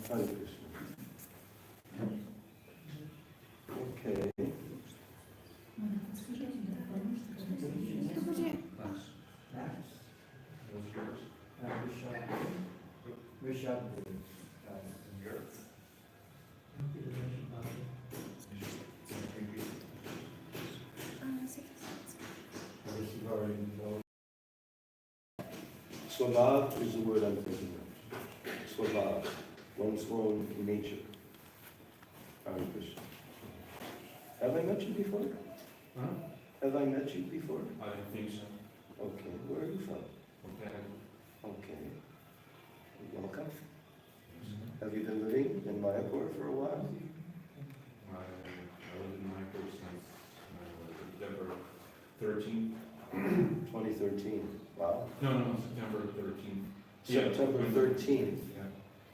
Hare Krishna. Okay. Swabhav is the word I'm thinking of. Swabhav, one's own nature. Hare Krishna. Have I met you before? Huh? Have I met you before? I don't think so. Okay. Where are you from? Okay. Okay. Welcome. Have you been living in Mayapur for a while? I lived in Mayapur since September 13th. 2013. Wow. No, September 13th. September 13th. Yeah.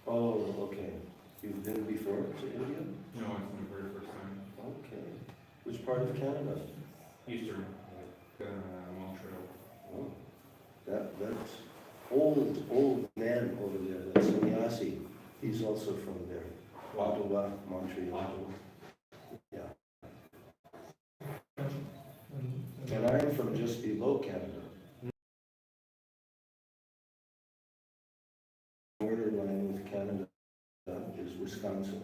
Oh, okay. You've been before to India? No, it's my very first time. Okay. Which part of Canada? Eastern, Montreal. Oh, that's old man over there, that's sannyasi. He's also from there. Ottawa, Montreal. Yeah. And I'm from just below Canada. Borderline with Canada is Wisconsin.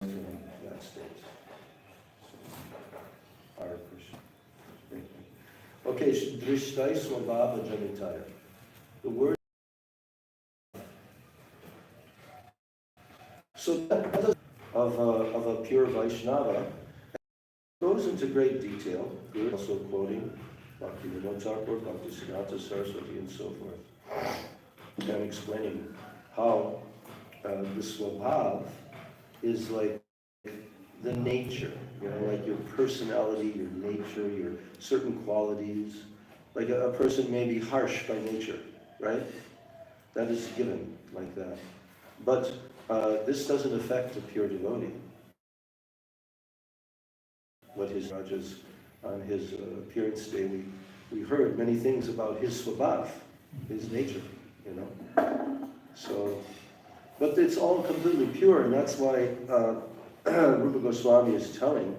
From that state. Hare Krishna. Okay, Drishtai Swabhava Janitaya. The word. So that of a pure Vaishnava goes into great detail. We're also quoting Bhaktivinoda Thakur, Bhaktisiddhanta Saraswati, and so forth, and explaining how the Swabhav is like the nature, like your personality, your nature, your certain qualities. Like a person may be harsh by nature, right? That is given like that. But this doesn't affect a pure devotee. What his Rajas, on his appearance day, we heard many things about his swabhav, his nature, So, but it's all completely pure, and that's why Rupa Goswami is telling,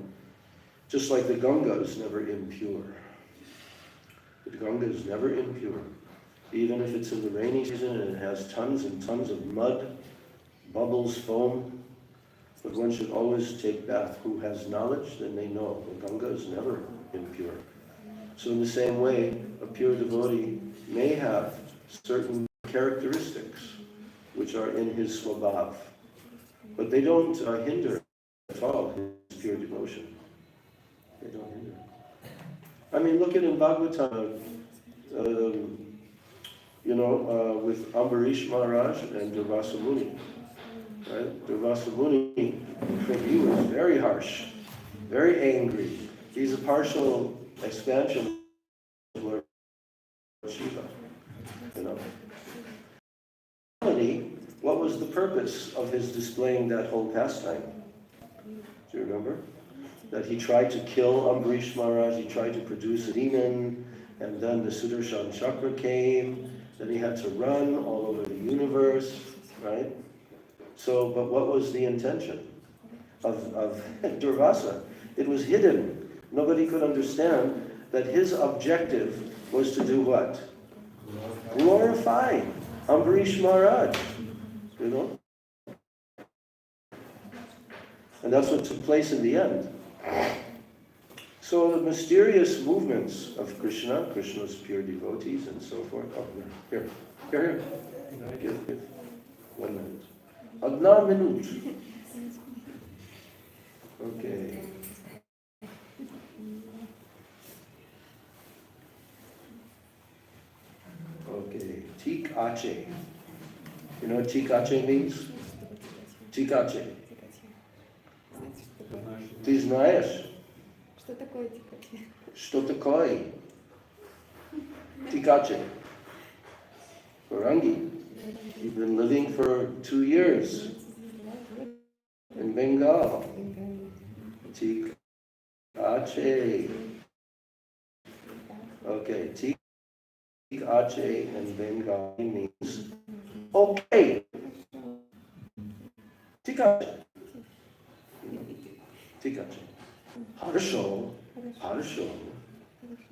just like the Ganga is never impure. The Ganga is never impure. Even if it's in the rainy season and it has tons and tons of mud, bubbles, foam, but one should always take bath. Who has knowledge, then they know. The Ganga is never impure. So in the same way, a pure devotee may have certain characteristics which are in his swabhav, but they don't hinder at all his pure devotion. They don't hinder. I mean, look at in Bhagavatam, with Ambarish Maharaj and Durvasa Muni. Right? Durvasa Muni, he was very harsh, very angry. He's a partial expansion of Lord Shiva. What was the purpose of his displaying that whole pastime? Do you remember? That he tried to kill Ambarish Maharaj, he tried to produce a demon, and then the Sudarshan Chakra came, then he had to run all over the universe, right? So, but what was the intention of Durvasa? It was hidden. Nobody could understand that his objective was to do what? Glorify Ambarish Maharaj, And that's what took place in the end. So the mysterious movements of Krishna, Krishna's pure devotees and so forth. Oh, here. Give 1 minute. Adna minute. Okay. Okay. Tik Ache. You know what Tik Ache means? Tik Ache. Ты знаешь? Что такое тикачи? Что такое? Tikache. Varangi. You've been living for 2 years in Bengal. Tikache. Okay, Tikache in Bengali means okay. Tikache. Tikache. Хорошо. Хорошо.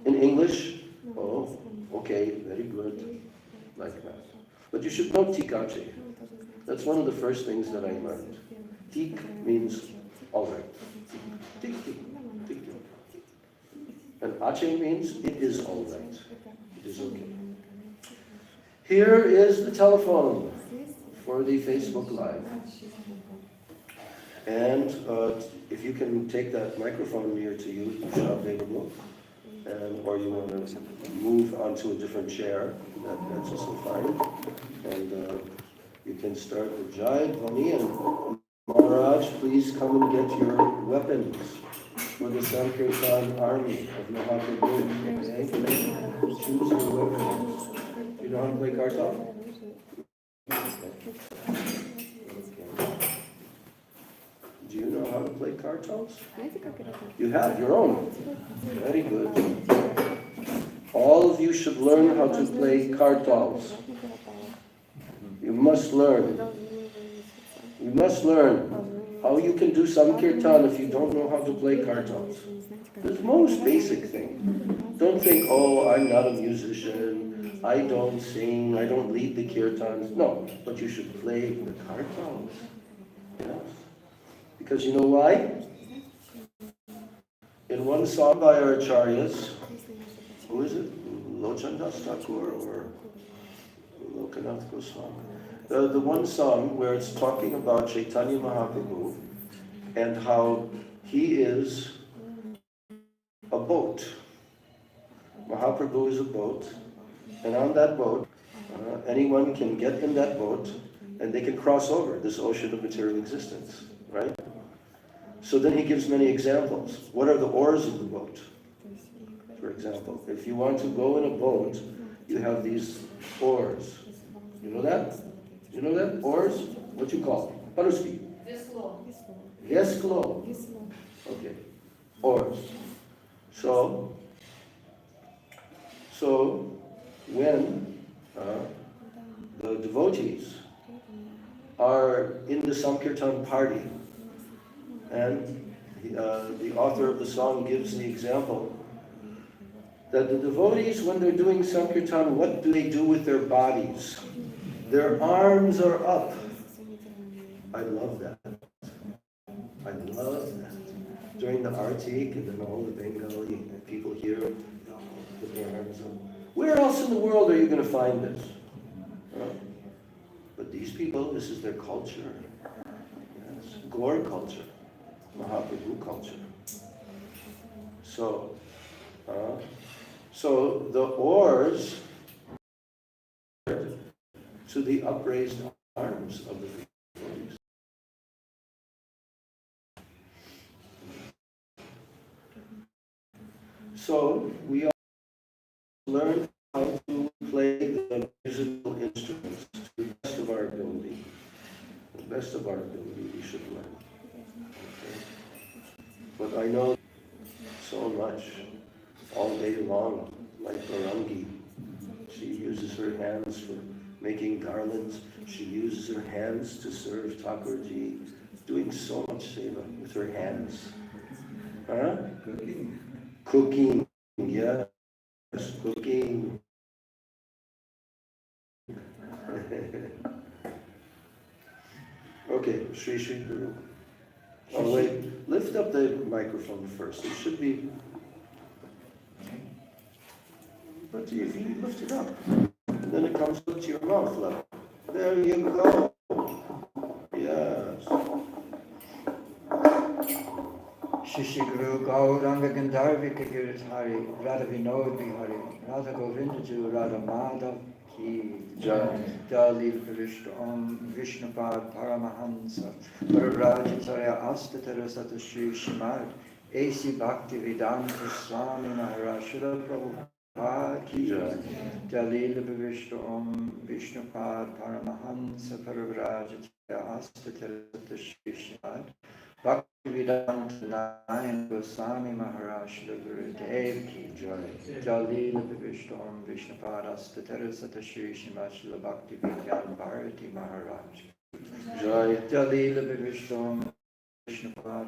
In English, oh, okay, very good, like that. But you should know tikache. That's one of the first things that I learned. Tik means all right. Tik, tik, tik, tik. And ache means it is all right. It is okay. Here is the telephone for the Facebook Live. And if you can take that microphone near to you, available, or you want to move onto a different chair, that's also fine. And you can start the Jai Dhvani, and Maharaj, please come and get your weapons for the Sankirtan army of Mahaprabhu. Okay? Choose your weapons. You know how to play kartal? Do you know how to play kartals? You have your own. Very good. All of you should learn how to play kartals. You must learn. You must learn how you can do Sankirtan if you don't know how to play kartals. It's the most basic thing. Don't think, oh, I'm not a musician, I don't sing, I don't lead the kirtans. No, but you should play the kartals. Yes. Because you know why? In one song by our acharyas, who is it? Lochandas Thakur or Lokanath Goswami? The one song where it's talking about Chaitanya Mahaprabhu and how he is a boat. Mahaprabhu is a boat, and on that boat, anyone can get in that boat and they can cross over this ocean of material existence, right? So then he gives many examples. What are the oars of the boat? For example, if you want to go in a boat, you have these oars. You know that? You know that? Oars? What you call? Paruski. Vesklo. Okay. Oars. So when the devotees are in the Sankirtan party, and the author of the song gives the example that the devotees, when they're doing Sankirtan, what do they do with their bodies? Their arms are up. I love that. I love that. During the Artik, and then all the Bengali people here put their arms up. Where else in the world are you going to find this? But these people, this is their culture. Yes. Gaur culture. Mahaprabhu culture. So the oars to the upraised arms of the devotees. So we all learn how to play the musical instruments to the best of our ability. The best of our ability we should learn. Okay. But I know so much all day long, like Barangi. She uses her hands for making garlands. She uses her hands to serve Thakurji, doing so much seva with her hands. Huh? Cooking, yes, cooking. Okay, Shri Shri Guru. Oh wait, lift up the microphone first. It should be, but if you lift it up, and then it comes up to your mouth level. There you go. Yes. Shishi Guru Gauranga Gandharvika Giritari Radha Vinod Bihari Radha Govindaju Radha Madhav Ki Jai. Dalil Vishnu Om Vishnupad Paramahansa Pararajacharya Astatara Sata Shri Srimad A.C. Bhakti Vedanta Swami Maharaj Srila Prabhupada Ki Dalil Vishnu Om Vishnupad Paramahansa Pararajacharya Astatara Sata Shri Srimad Bhaktivedanta Nayan Goswami Maharaj Gurudev Ki Jai Jalila Vishnu Om Vishnupada Statara Sata Shri Srimad Bhakti Vigyan Bharati Maharaj Jai, Jalila Vivishtam Vishnupad,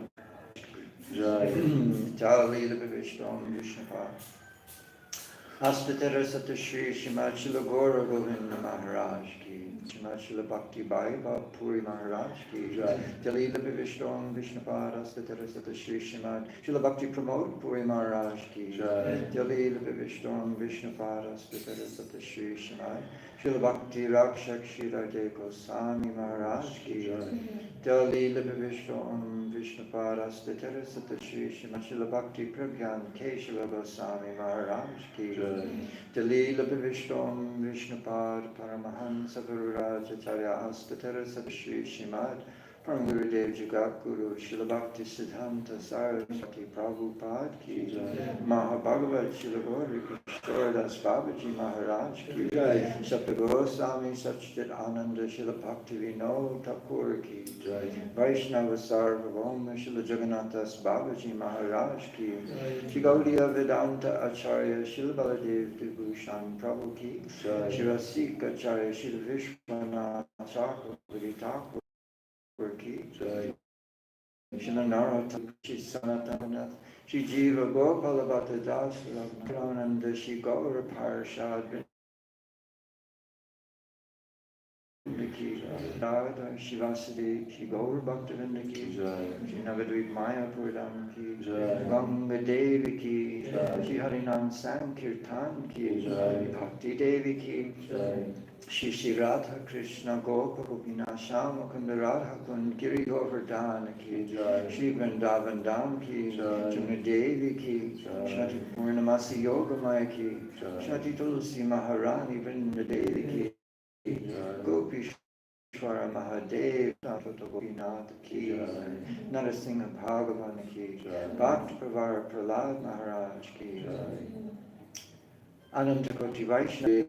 Jai, Jalila Vivishtam Vishnupad. Astatera Satashri Srimad Srila Gaura Govinda Maharaj ki, Srimad Srila Bhakti Bhaiva Puri Maharaj ki, Jai. Jalila Vivishtam Vishnupad, Astatera Satashri Srimad Srila Bhakti Pramod Puri Maharaj ki, Jai. Jalila Vivishtam Vishnupad, Astatera Satashri Srimad Srila Bhakti Rakshak Shirade Goswami Maharaj ki, Jalila Vivishtam Vishnupad, Astatera Satashri Srimad Srila Bhakti Pragyan Keshava Goswami Maharaj ki, Dalila Bhivishtam Vishnupad Paramahansa Gururajacharya Astatara Satashri Srimad Param Gurudev Jagat Guru Srila Bhakti Siddhanta Saraswati Prabhupada ki Mahabhagavat Srila Gauri Kishore Babaji Maharaj ki Sapta Goswami Sachit Ananda Srila Bhakti Vinod Thakur ki Vaishnava Sarvabhauma Srila Jagannathas Babaji Maharaj ki Shri Gaudiya Vedanta Acharya Srila Baladev Vibhushan Prabhu ki Shri Rasika Acharya Srila Vishwanath Chakravarti Thakur ki Shri Narottam Shri Sanatanath Shri Jiva Gopala Bhatta Das Raghunananda Shri Gaura Parashad ki Radha Shivasadi Shri Gaur Bhaktivinoda ki Shri Navadvip Mayapurdam ki Ganga Devi ki Shri Harinam Sankirtan ki Bhakti Devi ki Shri Shri Radha Krishna Gopa Gopina Shama Kunda Radha Kund Giri Govardhana ki Shri Vrindavan Dham ki Jamuna Devi ki Shnati Purnamasi Yoga Maya ki Shnati Tulsi Maharani Vrinda Devi ki Gopishwara Mahadev Tata Gopinath ki Narasingha Bhagavan ki Bhakti Pravara Prahlad Maharaj ki Ananta Koti Vaishnava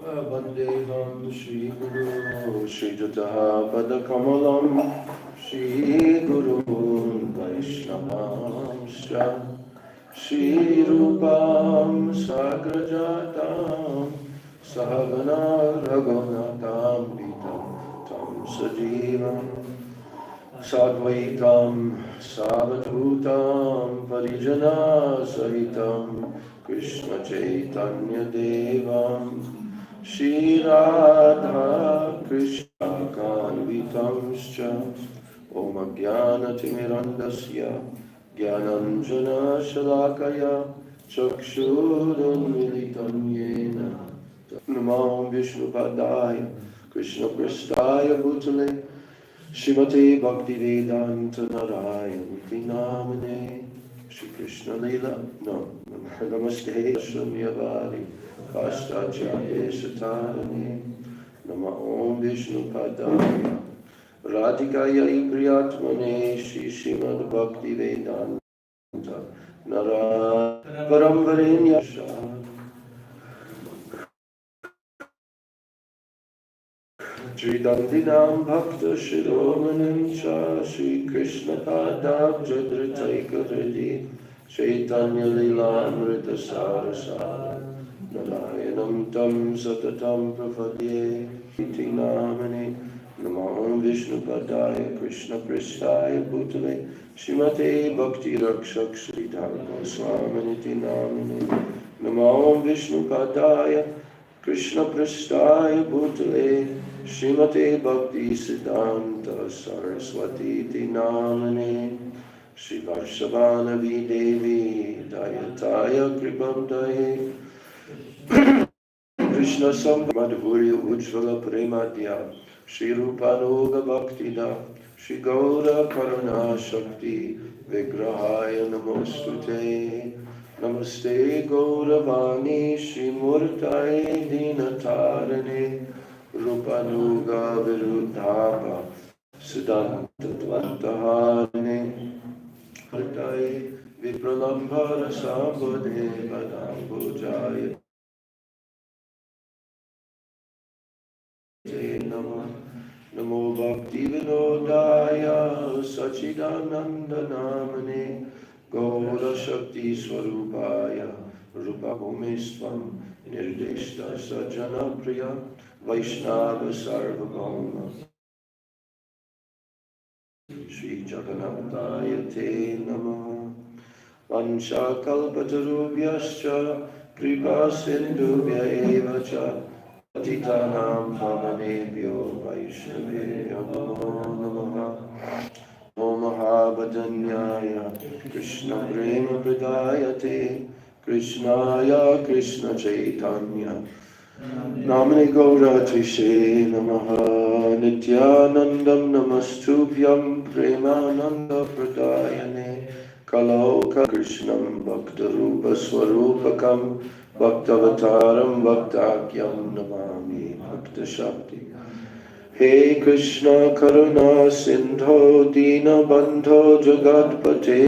Vandeham Shri Guru Shri Jataha Padakamalam Shri Guru Vaishnavamscha Shri Rupam Sagrajatam Sahagana Raghunatam Vitam Tam Sajivam Sadvaitam Savadhutam Parijana Sahitam Krishna Chaitanya Devam Shri Radha Krishna Kanvitamscha Om Jnana Timirandasya Jnananjana Shalakaya Chakshurunmilitam Yena Namo Vishnupadaya Krishna Prasthaya Bhutale Srimati Bhaktivedanta Narayanati Namane Shri Krishna Leela Namaste Shamyavari Kastacharya Satarane Nama Om Vishnu Padaya Radhikaya Priyatmane Shri Srimad Bhaktivedanta Nara Paramvarenya Shri Dandinam Bhakta Shiromanim Cha Shri Krishna Padabja Dritaika Hridi Chaitanya Lila Amrita Sarasara Narayanam Tam Satatam Prafadye Iti Namane Namo Vishnu Padaya Krishna Prasthaya Bhutale Srimate Bhakti Rakshak Sri Dharma Swaminiti Namane Namo Vishnu Padaya Krishna Prasthaya Bhutale Srimate Bhakti Siddhanta Saraswati Iti Namane Shri Varshavanavi Devi Dayataya Kripam Daye Krishna Sambhamadhurya Ujjvala Premadhya Shri Rupanuga Bhaktida Shri Gaura Karuna Shakti Vigrahaya Namostute Namaste Gauravani Shri Murtai Dinatarane Rupanuga Viruddhava Siddhanta Dvantaharane Murtai Vipralambhara Sambhade Vadambhujaya Namo Namo Bhakti Vinodaya Sachidananda Namane Gaura Shakti Swarupaya Rupa Bhumistvam Nirdishta Sajjana Priya Vaishnava Sarvabhauma Shri Jagannathaya Te Namaha Vansha Kalpatarubhyascha Kripa Sindhubhya Eva Cha Patitanam Pavanebhyo Vaishnavebhyo Namo Namaha Om Mahabhadanyaya Krishna Prema Pradayate Krishnaya Krishna Chaitanya Namane Gaura Tishe Namaha Nityanandam Namastubhyam Premananda Pradayane Kaloka Krishnam Bhaktarupa Swarupakam Bhaktavataram Bhaktakyam Namami Bhakta Shakti He Krishna Karuna Sindho Dina Bandho Jagatpate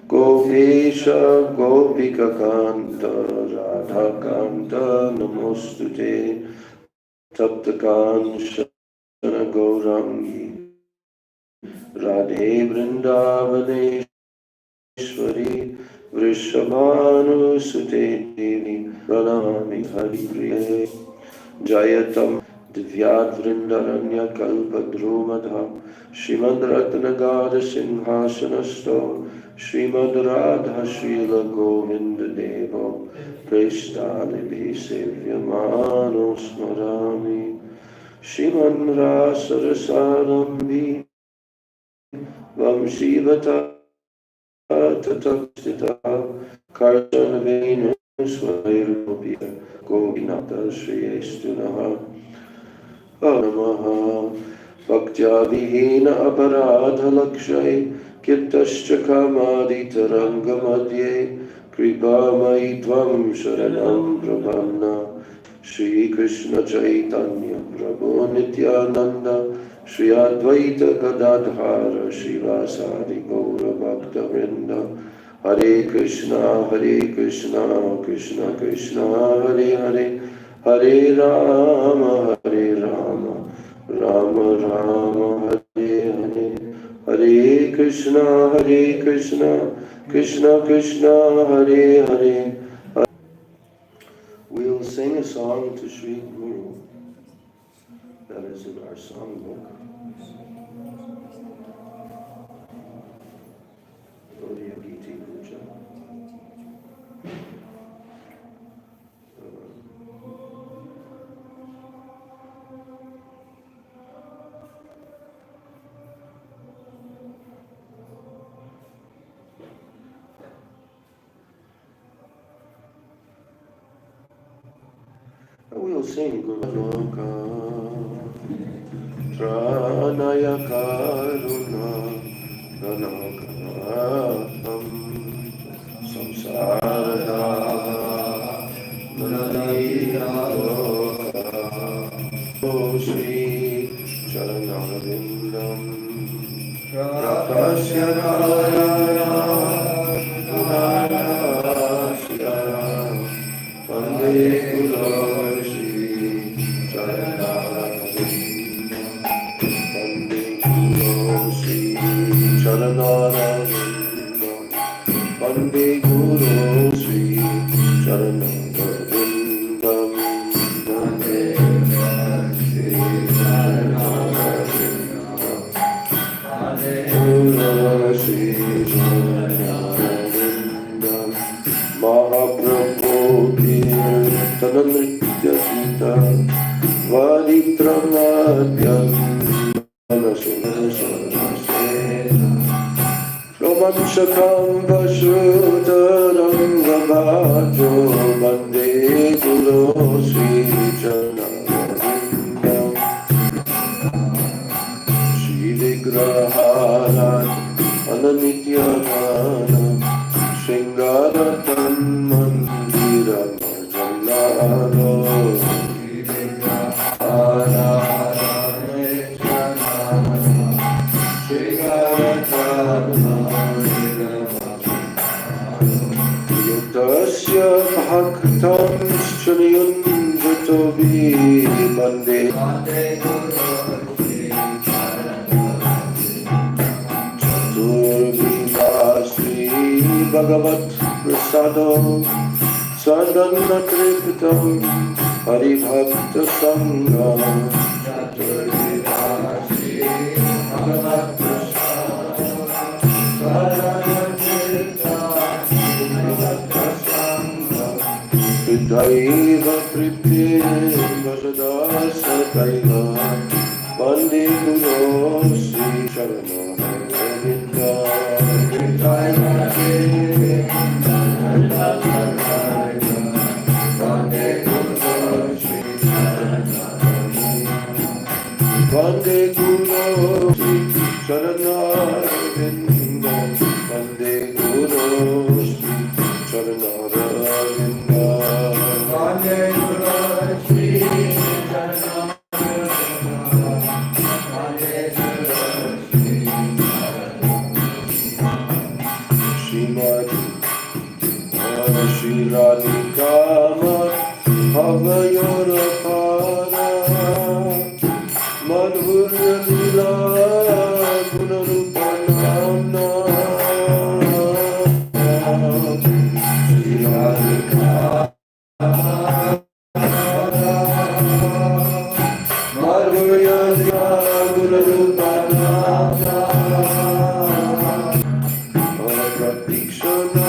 Gopesha Gopika Kanta Radha Kanta Namostute Taptakanshana Gaurangi Radhe Vrindavaneshwari Vrishabhanusute Devi Pranami Haripriye Jayatam Divyad Vrindaranya Kalpadrumadha Srimad Ratnagada Singhasanasto Srimad Radha Srila Govinda Devo Presthanibhi Sevyamano Smarami Srimad Rasarasarambi Vamshivata Tatakstita Karsanavenu Svairupya Govinata Shriyestunaha Namaha Bhaktya Vihina Aparadha Lakshay Kittascha Kamadi Taranga Madhye Kripa Mai Tvam Sharanam Prabhanna Shri Krishna Chaitanya Prabhu Nityananda Shri Advaita Gadadhara Shivasadi Gaura Bhakta Vrinda Hare Krishna Krishna Krishna Hare Hare Hare Rama Rama Rama Hare Hare Hare Krishna Krishna Krishna Hare Hare. We'll sing a song to Sri Guru that is in our songbook. Gaudiya Giti Puja. We'll sing Guru Loka Tranaya Karuna Ranakam Samsara Manadina Loka Shri Charanavindam Prakasya Karaya Punarasya Vande Guru Vande Guru Sri Charanavindam Vande Sri Charanavindam Guru Sri Charanavindam Mahaprabhu Kirtana Nritya Sita Varitramadhyam Romanshakam Vashutarangabhajo Vande Guru Sri Charanavindam Shri Vigraharat Ananityanana Shringaratam Mandira Marjanaro Shri Vigraharat Tasya bhaktam shriyunjatobi bande Chaturvidasri Bhagavat Prasadam Sadhana Tripitam Haribhakta Sangam Daiva Pripyeva Sadasataiva Vande Guru Sri Charanavinda Vande Guru Sri Charanavinda Vande Guru Sri Charanavinda Srimad Radhikama Havayorapara Madhurya Lila Gunarupanamna Sri Radhikama Madhurya Lila Gunarupanamna Praktikshana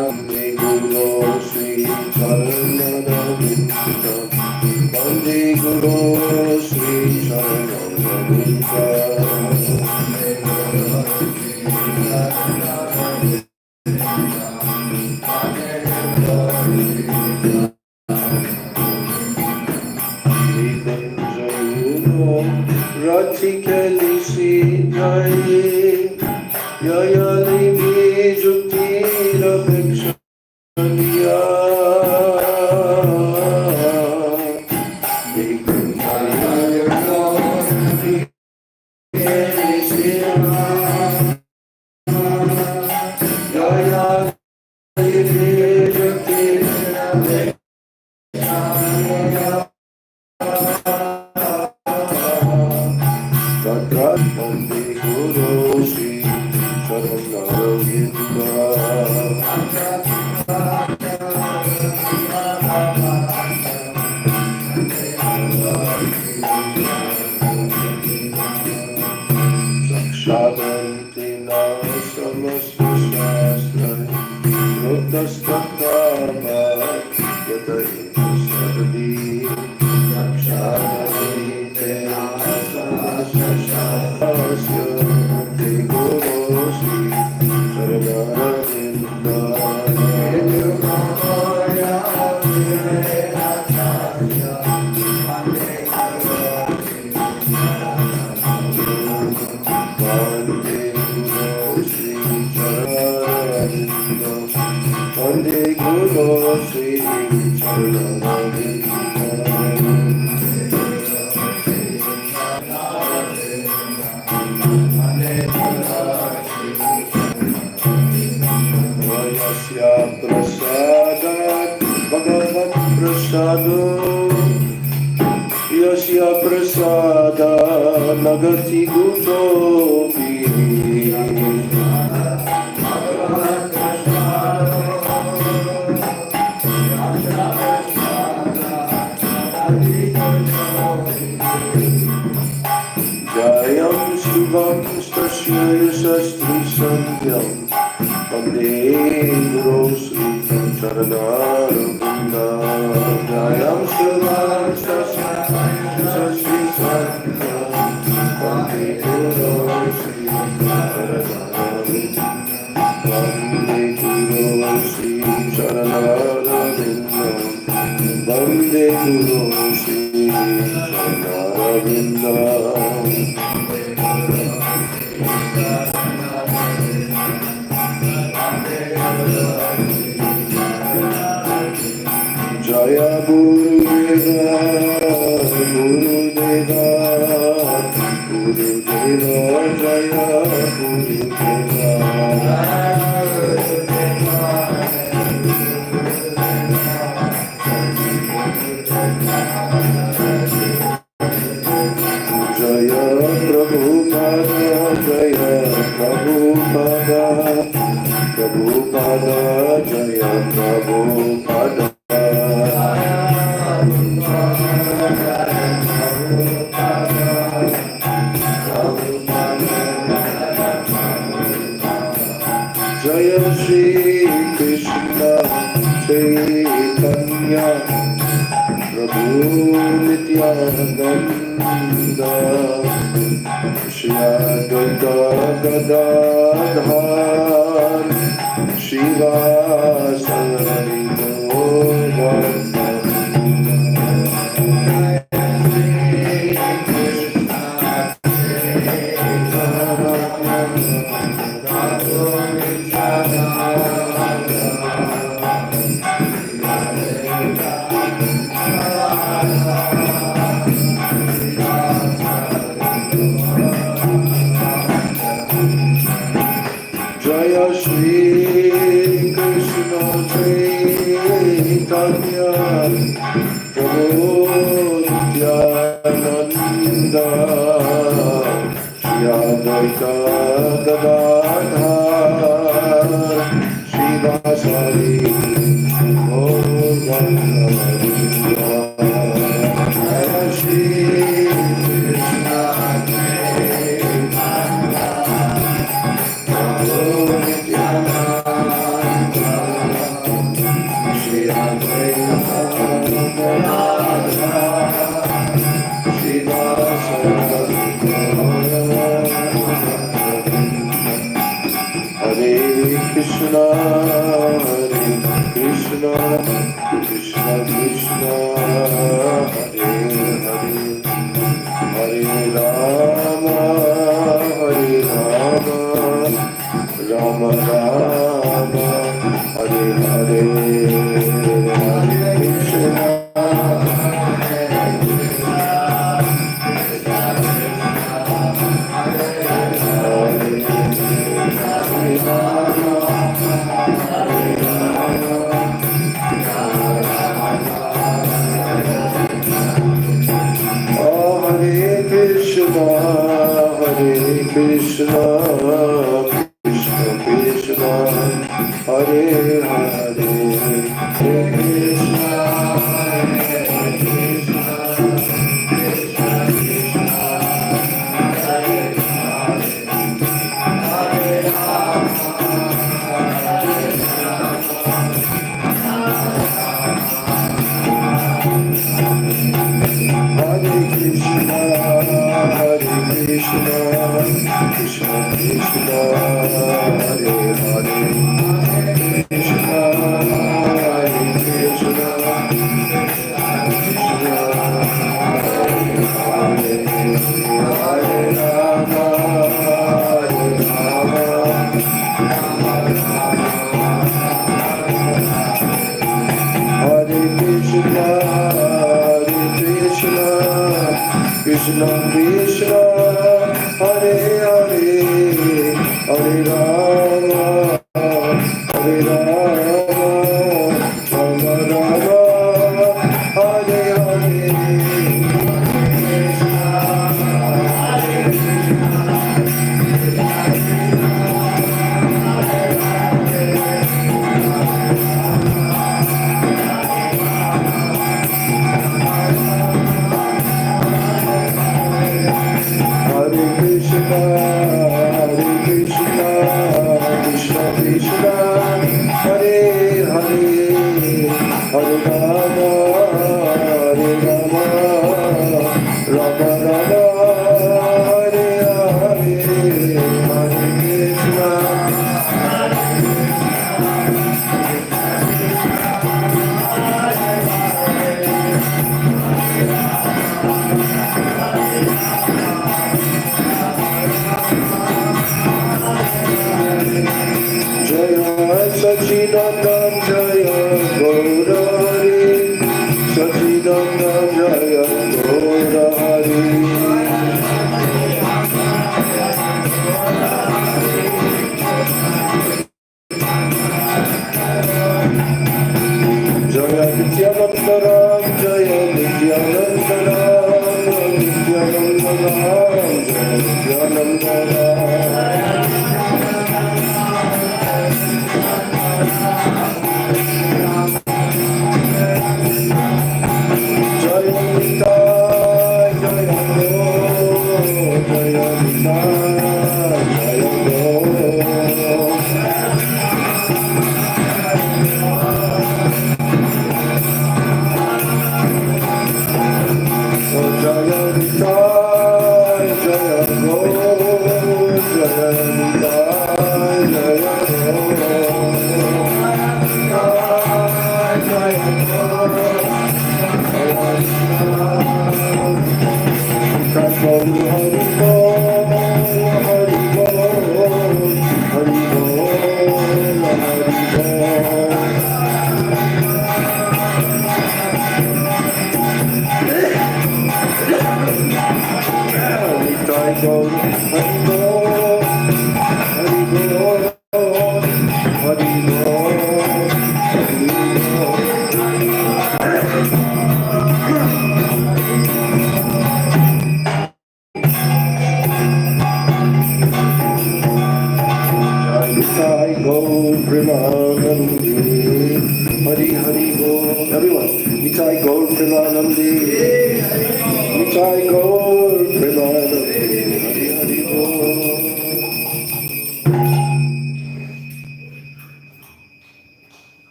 Vande Guru Sri Charanavinda Vande Guru Sri Charanavinda Ratikeli Jai Yaya Devi Jukti Ravikshaniya Yaya Devi Jukti Ravikshaniya Vande Guru Sri Charanavinda Sakshadante na samasta shastra Rotasthatama Yata Sadhi Sakshadante na samasta shastra Vande Guru Sri Charanavinda Vande Guru Sri Charanavinda Yasya Prasadat Bhagavat Prasado Yasya Prasada Nagati Gutopi Jayam Shubham Stasya Yasastri Sandhyam Vande Guru Sri Charanavinda Jayam Shubham Stasya Yasastri Sandhyam Vande Guru Sri Charanavinda Vande Guru Sri Charanavinda Vande Guru Sri Charanavinda Jaya Gurudeva, Gurudeva, Gurudeva, Jaya Gurudeva. Jaya Prabhupada, Jaya Prabhupada, Prabhupada, Jaya Prabhupada. Jaya Shri Krishna Chaitanya Prabhu Nityananda Shri Advaita Gadadhar Shivasari Govardhana. Jaya Shri Krishna Chaitanya Prabhu Nityananda Shri Advaita Gadadhar Shivasari Govardhana. Jaya Shri Krishna Hare Krishna, Hare Krishna, Krishna Krishna, Hare Hare, Hare Rama, Hare Rama, Rama Rama, Hare Hare, Hare Krishna. Hare Krishna, Krishna Krishna, Hare Hare, Hare Krishna, Hare Krishna, Krishna Krishna, Hare Hare, Hare Rama, Hare Krishna, Hare Krishna, Krishna Krishna, Hare Hare, Krishna, Hare Krishna, Krishna Hare Hare, Hare Rama, Hare Rama, Hare Krishna, Hare Krishna, Krishna Krishna, Hare Hare, Hare Rama, Hare Rama, Rama Rama, Hare Hare.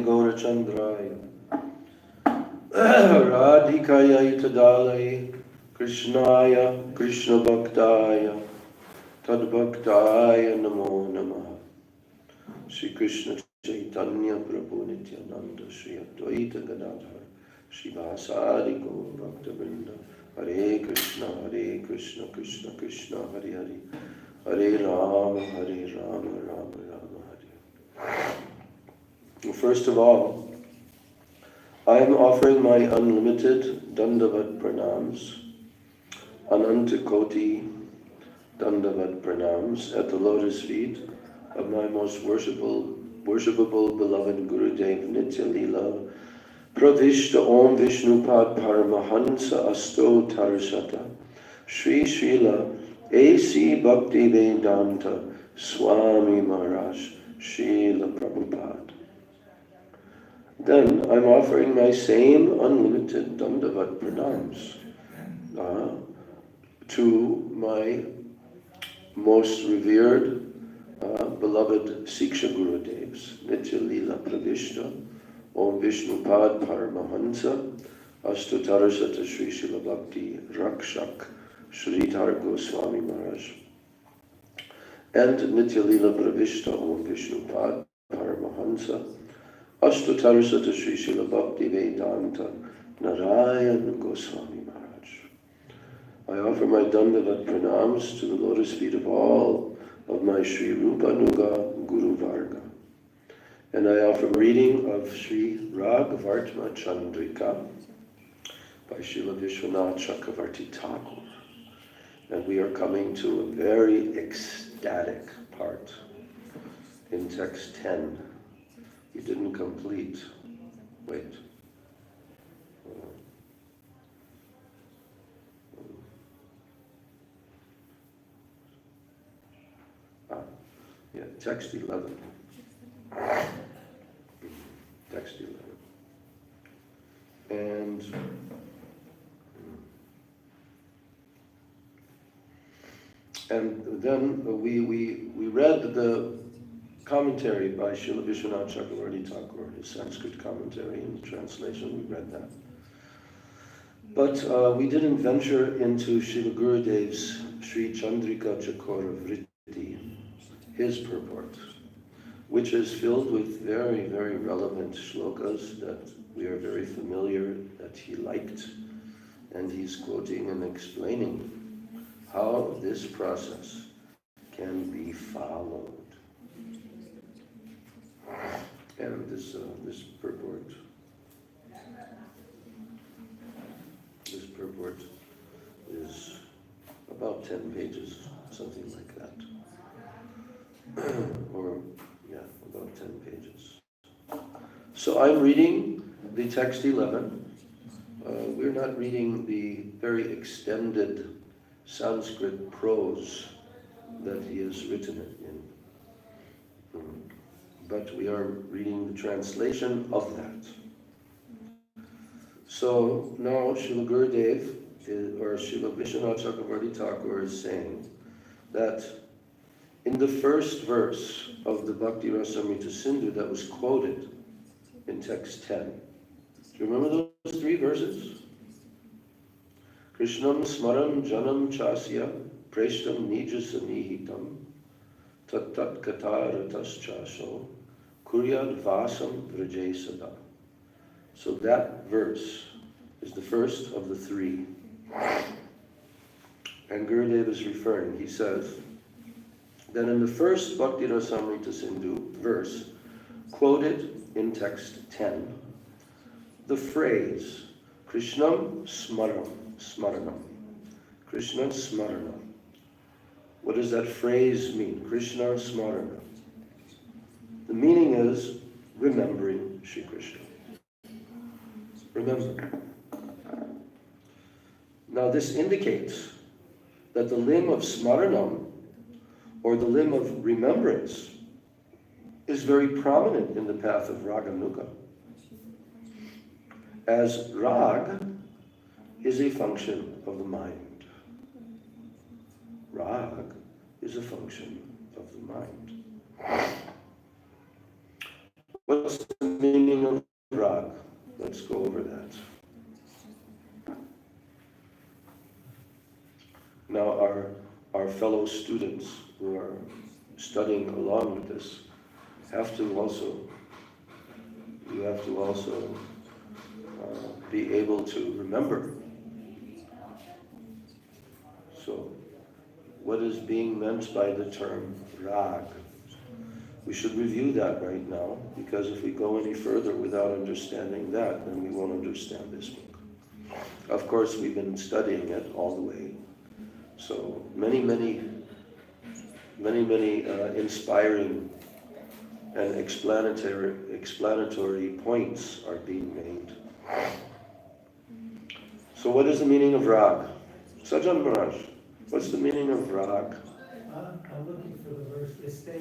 Gaurachandraya Radhikaya Tadalaya Krishnaya Krishna Bhaktaya Tadbhaktaya Namo Namaha Shri Krishna Chaitanya Prabhu Nityananda Shri Advaita Gadadhar Shri Vasadi Gaur Bhakta-vrinda Hare Krishna Krishna Krishna Hare Hare Hare Rama Rama Rama Hare. Well, first of all, I am offering my unlimited Dandavat Pranams, Ananta Koti Dandavat Pranams at the lotus feet of my most worshipable beloved Gurudev Nitya Leela Pravishta Om Vishnupad Paramahansa Asto Tarasata Sri Srila A.C. Bhakti Vedanta Swami Maharaj Srila Prabhupada. Then I'm offering my same unlimited Dandavat Pranams to my most revered, beloved Siksha Gurudevs, Nitya Leela Pravishta, Om Vishnupad Paramahansa, Astotarasata Sri Srila Bhakti Rakshak, Sridhar Goswami Maharaj, and Nitya Leela Pravishta, Om Vishnupad Paramahansa, Ashtotarasata Sri Srila Bhakti Vedanta Narayan Goswami Maharaj. I offer my Dandavat Pranams to the lotus feet of all of my Sri Rupa Nuga Guru Varga. And I offer reading of Sri Raghavartma Chandrika by Srila Vishwanath Chakravarti Thakur. And we are coming to a very ecstatic part in text 10. You didn't complete. Wait. Yeah, text 11. Text 11. And then we read the commentary by Srila Vishwanath Chakravarti Thakur, his Sanskrit commentary and translation, we read that. But we didn't venture into Srila Gurudev's Sri Chandrika Chakora Vritti, his purport, which is filled with very, very relevant shlokas that we are very familiar, that he liked, and he's quoting and explaining how this process can be followed. And this purport is about 10 pages, something like that. Or, yeah, about 10 pages. So I'm reading the text 11 we're not reading the very extended Sanskrit prose that he has written it in. But we are reading the translation of that. So now Srila Gurudev, or Srila Vishwanath Chakravarti Thakur is saying that in the first verse of the Bhakti Rasamrita Sindhu that was quoted in text 10, do you remember those three verses? Krishnam smaram janam chasya preshtam nijasa nihitam tat tat kataratas chaso kuryad vasam vrajay sada. So that verse is the first of the three. And Gurudev is referring, he says, that in the first Bhakti Rasamrita Sindhu verse, quoted in text 10, the phrase, Krishnam smaranam, Krishna smaranam. What does that phrase mean? Krishna smaranam. The meaning is remembering Shri Krishna. Remember. Now this indicates that the limb of smaranam, or the limb of remembrance, is very prominent in the path of Raganuga. As rag is a function of the mind. Rag is a function of the mind. What's the meaning of rag? Let's go over that. Now our fellow students who are studying along with us have to also be able to remember. So, what is being meant by the term rag? We should review that right now, because if we go any further without understanding that, then we won't understand this book. Of course, we've been studying it all the way. So many inspiring and explanatory points are being made. So what is the meaning of rag? Sajan Maharaj, what's the meaning of rag? I'm looking for the verse. It's the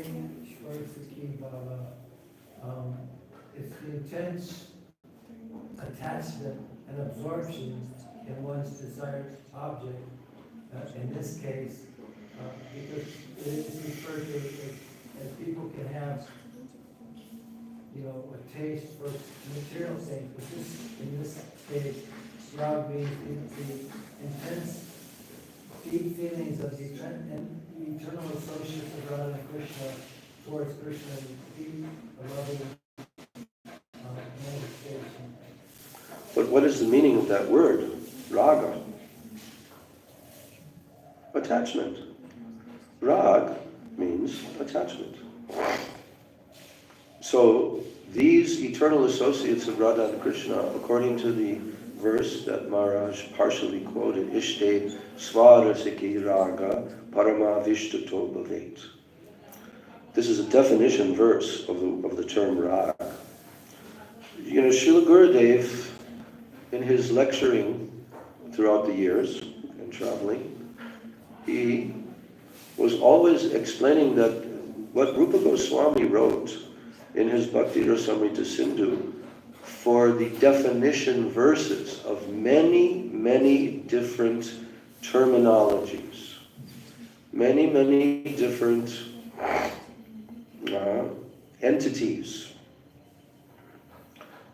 intense attachment and absorption in one's desired object. In this case, because it is referred to as people can have, a taste for material things, but in this case, rag means the intense, deep feelings of the eternal associates of Radha and Krishna towards Krishna, deep, loving manifestation. But what is the meaning of that word, raga? Attachment. Rag means attachment. So these eternal associates of Radha and Krishna, according to the verse that Maharaj partially quoted, Ishte svarasiki raga parama vishtato bhavet. This is a definition verse of the term rag. Srila Gurudev, in his lecturing throughout the years and traveling, he was always explaining that what Rupa Goswami wrote in his Bhakti Rasamrita Sindhu for the definition verses of many different terminologies, many different entities.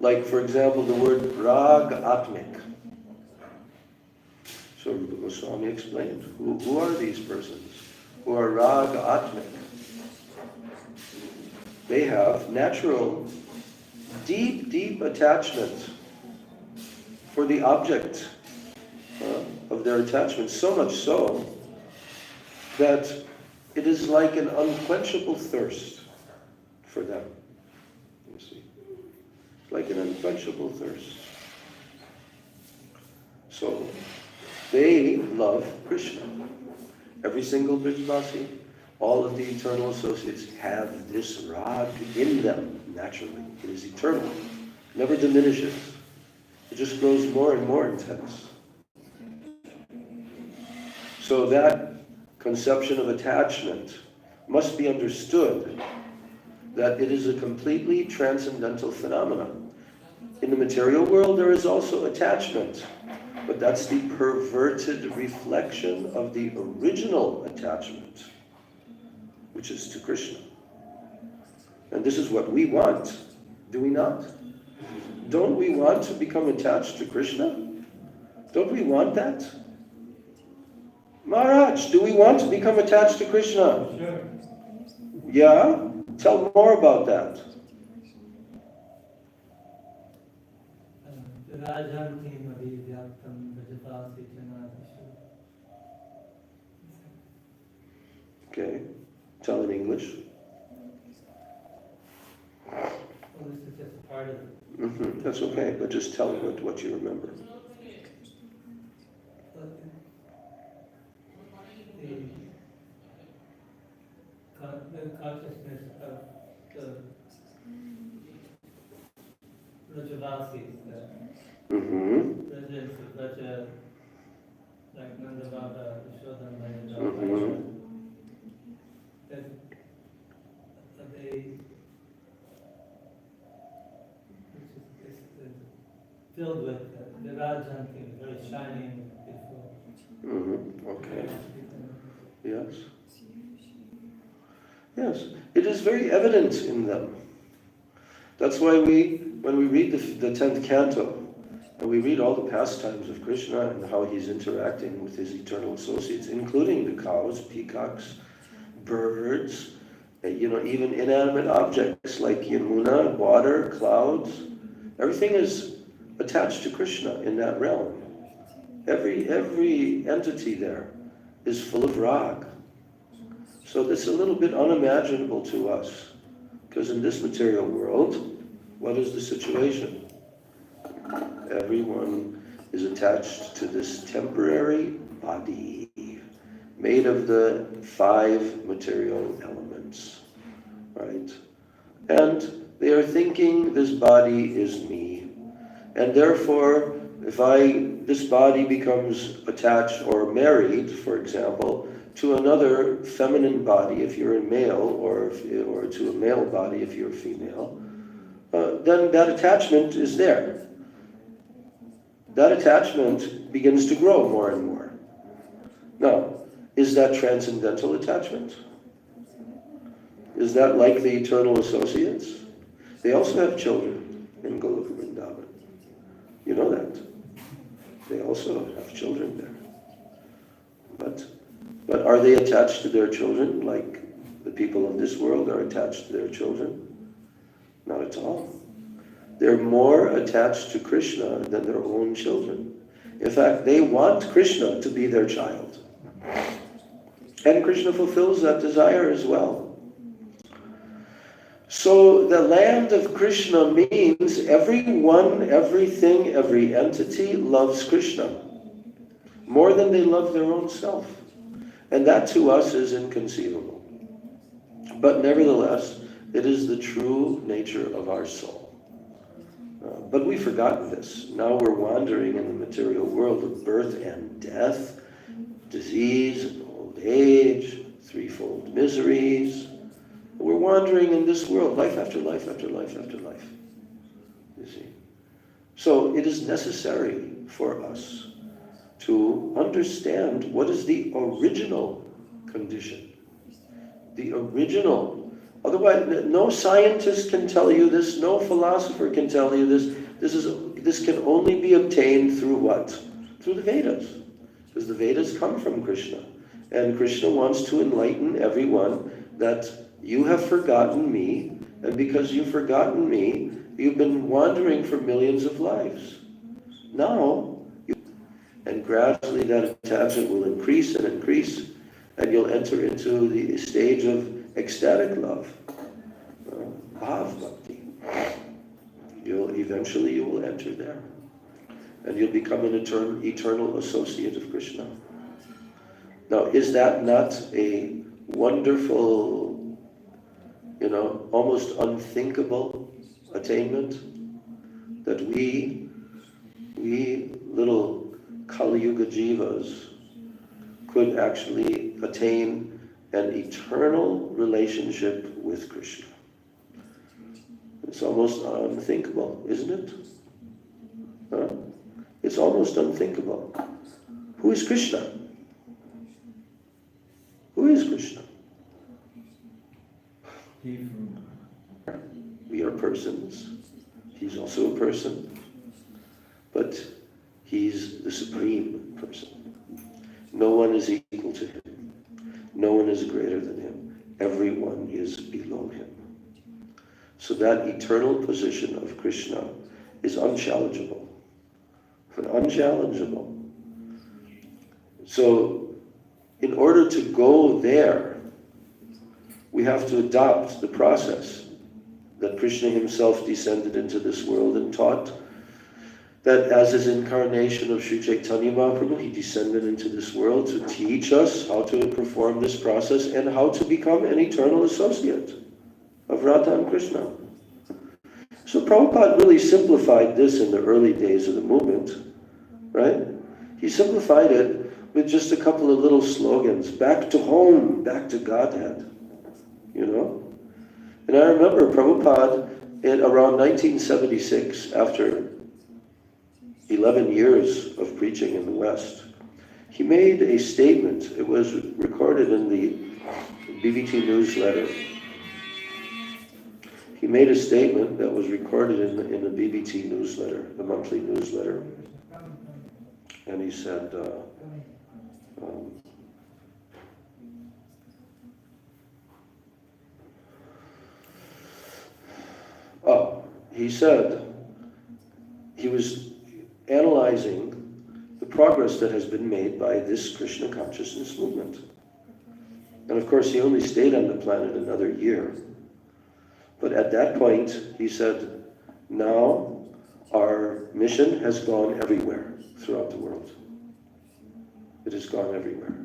Like, for example, the word rag atmik. So Rupa Goswami explained, who are these persons who are rag atmik? They have natural, deep attachment for the object of their attachment, so much so that it is like an unquenchable thirst for them. You see, like an unquenchable thirst. So they love Krishna. Every single Brijvasi, all of the eternal associates have this rag in them naturally. It is eternal, never diminishes. It just grows more and more intense. So that conception of attachment must be understood that it is a completely transcendental phenomenon. In the material world, there is also attachment, but that's the perverted reflection of the original attachment, which is to Krishna. And this is what we want, do we not? Don't we want to become attached to Krishna? Don't we want that? Maharaj, do we want to become attached to Krishna? Sure. Yeah? Tell more about that. Okay. Tell in English. Well, this is just a part of it. That's okay, but just tell what you remember. The consciousness of the Rajavasis, the residents of Raja, like Nandavada, Yashoda, that they filled with the Rajanti, very shiny and beautiful. Okay. Yes. Yes. It is very evident in them. That's why when we read the 10th canto, and we read all the pastimes of Krishna and how he's interacting with his eternal associates, including the cows, peacocks, birds, even inanimate objects like Yamuna, water, clouds, everything is attached to Krishna in that realm. Every entity there is full of rag. So it's a little bit unimaginable to us, because in this material world, what is the situation? Everyone is attached to this temporary body made of the 5 material elements, right? And they are thinking this body is me. And therefore, if this body becomes attached or married, for example, to another feminine body, if you're a male, or to a male body, if you're a female, then that attachment is there. That attachment begins to grow more and more. Now, is that transcendental attachment? Is that like the eternal associates? They also have children in Goloka Vrindavan. You know that. They also have children there. But are they attached to their children like the people of this world are attached to their children? Not at all. They're more attached to Krishna than their own children. In fact, they want Krishna to be their child. And Krishna fulfills that desire as well. So the land of Krishna means everyone, everything, every entity loves Krishna more than they love their own self. And that to us is inconceivable. But nevertheless, it is the true nature of our soul. But we've forgotten this. Now we're wandering in the material world of birth and death, disease and old age, threefold miseries. We're wandering in this world, life after life after life after life. You see? So it is necessary for us to understand what is the original condition. The original. Otherwise, no scientist can tell you this, no philosopher can tell you this. This can only be obtained through what? Through the Vedas. Because the Vedas come from Krishna. And Krishna wants to enlighten everyone that you have forgotten me, and because you've forgotten me, you've been wandering for millions of lives. Now, and gradually that attachment will increase and increase, and you'll enter into the stage of ecstatic love, bhav bhakti. Eventually you will enter there, and you'll become an eternal associate of Krishna. Now, is that not a wonderful, almost unthinkable attainment? That we we little Kali Yuga jivas could actually attain an eternal relationship with Krishna. It's almost unthinkable, isn't it? Huh? It's almost unthinkable. Who is Krishna? Who is Krishna? We are persons. He's also a person. But he's the supreme person. No one is equal to him. No one is greater than him. Everyone is below him. So that eternal position of Krishna is unchallengeable. Unchallengeable. So, in order to go there, we have to adopt the process that Krishna himself descended into this world and taught, that as his incarnation of Sri Chaitanya Mahaprabhu, he descended into this world to teach us how to perform this process and how to become an eternal associate of Radha and Krishna. So Prabhupada really simplified this in the early days of the movement, right? He simplified it with just a couple of little slogans, back to home, back to Godhead, you know? And I remember Prabhupada in around 1976, after 11 years of preaching in the West, he made a statement. It was recorded in the BBT newsletter. He made a statement that was recorded in the BBT newsletter, the monthly newsletter. And he said, he said he was analyzing the progress that has been made by this Krishna consciousness movement. And of course, he only stayed on the planet another year. But at that point, he said, now our mission has gone everywhere throughout the world. It has gone everywhere.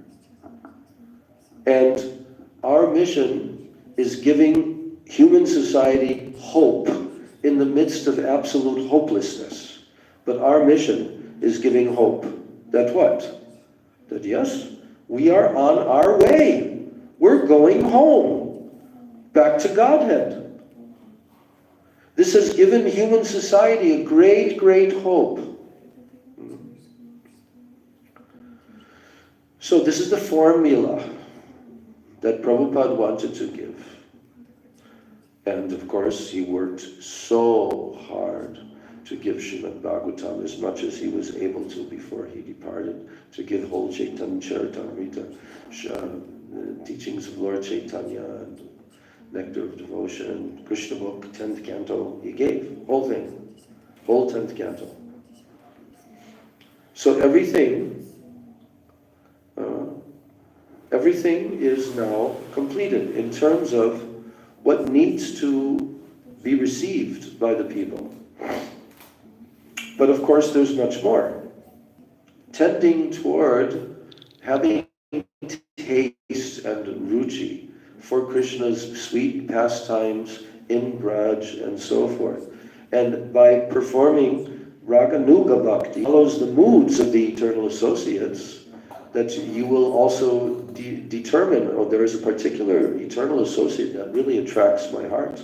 And our mission is giving human society hope in the midst of absolute hopelessness. But our mission is giving hope. That what? That yes, we are on our way. We're going home. Back to Godhead. This has given human society a great, great hope. So this is the formula that Prabhupada wanted to give. And of course, he worked so hard to give Srimad Bhagavatam as much as he was able to before he departed, to give whole Chaitanya Charitamrita, the teachings of Lord Chaitanya, and Nectar of Devotion, Krishna book, 10th canto. He gave, whole thing, whole 10th canto. So everything is now completed in terms of what needs to be received by the people. But of course there's much more. Tending toward having taste and ruchi for Krishna's sweet pastimes in Braj and so forth. And by performing Raganuga Bhakti, follows the moods of the eternal associates, that you will also determine, oh, there is a particular eternal associate that really attracts my heart.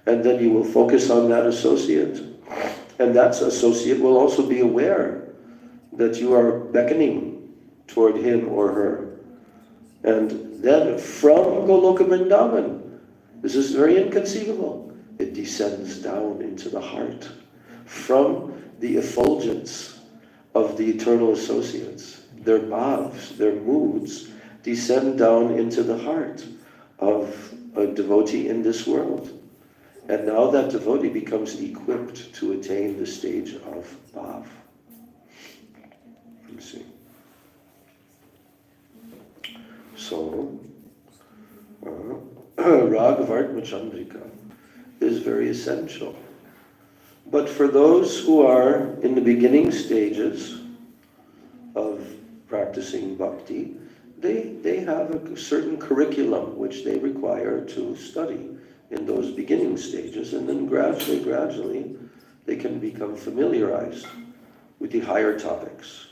And then you will focus on that associate. And that associate will also be aware that you are beckoning toward him or her. And then from Goloka Vrindavan, this is very inconceivable, it descends down into the heart. From the effulgence of the eternal associates, their bhavs, their moods, descend down into the heart of a devotee in this world. And now that devotee becomes equipped to attain the stage of bhav. You see. So, Raghavartma Chandrika is very essential. But for those who are in the beginning stages of practicing bhakti, they have a certain curriculum which they require to study in those beginning stages, and then gradually, they can become familiarized with the higher topics.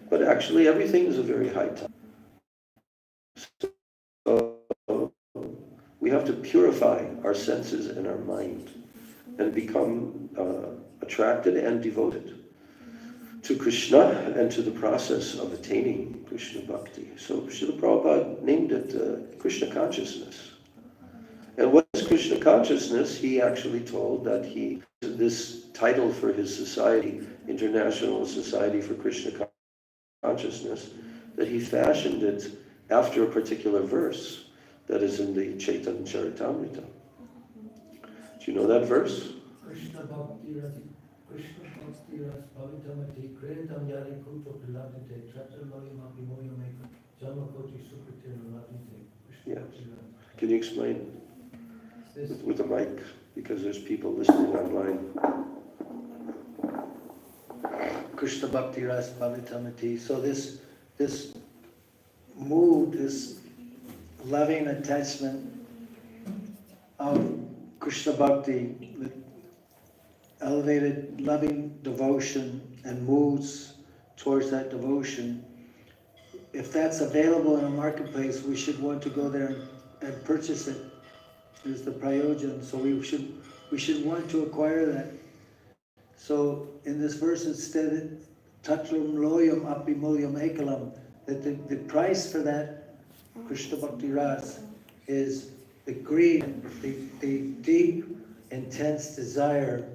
But actually everything is a very high topic. So we have to purify our senses and our mind and become attracted and devoted to Krishna and to the process of attaining Krishna Bhakti. So Srila Prabhupada named it Krishna consciousness. And what is Krishna consciousness? He actually told that this title for his society, International Society for Krishna Consciousness, that he fashioned it after a particular verse that is in the Chaitanya Charitamrita. Do you know that verse? Krishna Bhakti Ras Pavitamati Kretam Yari Kuto Pilatite Chaturloyam Abhimoyam Jamakoti Sukriti Latite. Yes. Can you explain with the mic? Because there's people listening online. Krishna Bhakti Ras Pavitamati. So this mood, this loving attachment of Krishna Bhakti, the elevated loving devotion and moods towards that devotion, if that's available in a marketplace, we should want to go there and purchase it. There's the prayojan, so we should want to acquire that. So in this verse it said, Tatram loyam apimulyam ekalam, that the price for that Krishna Bhakti Ras is the greed, the deep, intense desire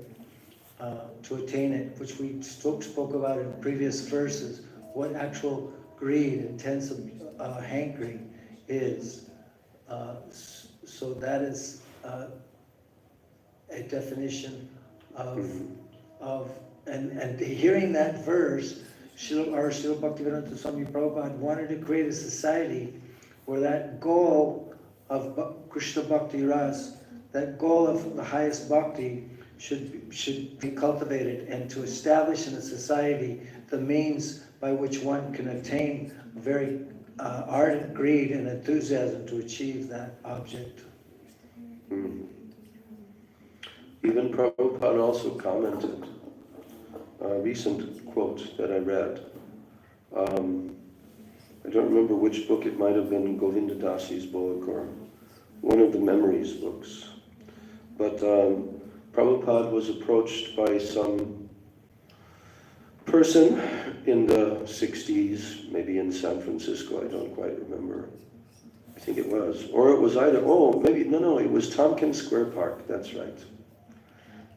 to attain it, which we spoke about in previous verses, what actual greed, intense hankering is. So that is a definition of and hearing that verse, Srila Bhaktivedanta Swami Prabhupada wanted to create a society where that goal of Krishna Bhakti Ras, that goal of the highest bhakti, should be cultivated, and to establish in a society the means by which one can attain very ardent greed and enthusiasm to achieve that object. Even Prabhupada also commented, a recent quote that I read. I don't remember which book, it might have been Govinda Dasi's book or one of the memories books. But Prabhupada was approached by some person in the 60s, maybe in San Francisco, I don't quite remember. I think it was. Or it was either, it was Tompkins Square Park, that's right.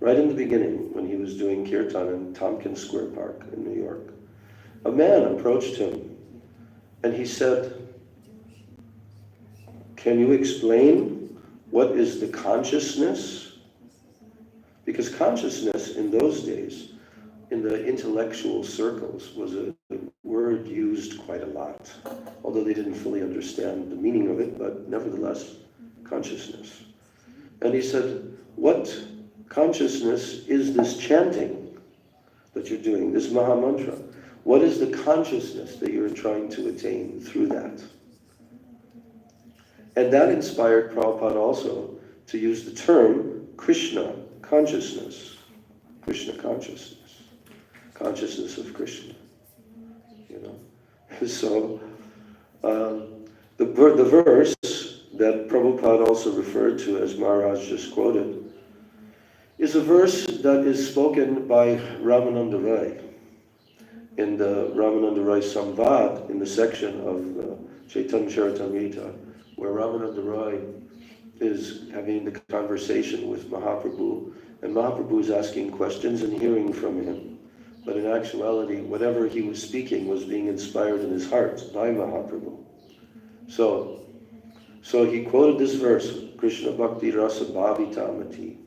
Right in the beginning, when he was doing kirtan in Tompkins Square Park in New York, a man approached him and he said, "Can you explain what is the consciousness?" Because consciousness in those days, in the intellectual circles, was a word used quite a lot, although they didn't fully understand the meaning of it, but nevertheless, consciousness. And he said, what consciousness is this chanting that you're doing, this Maha Mantra? What is the consciousness that you're trying to attain through that? And that inspired Prabhupada also to use the term Krishna consciousness. Krishna consciousness. Consciousness of Krishna. You know? So, the verse that Prabhupada also referred to, as Maharaj just quoted, is a verse that is spoken by Ramananda Rai in the Ramananda Rai Samvad, in the section of Chaitanya Charitamrita, where Ramananda Rai is having the conversation with Mahaprabhu, and Mahaprabhu is asking questions and hearing from him. But in actuality, whatever he was speaking was being inspired in his heart by Mahaprabhu. So he quoted this verse, Krishna Bhakti Rasa Bhavitamati,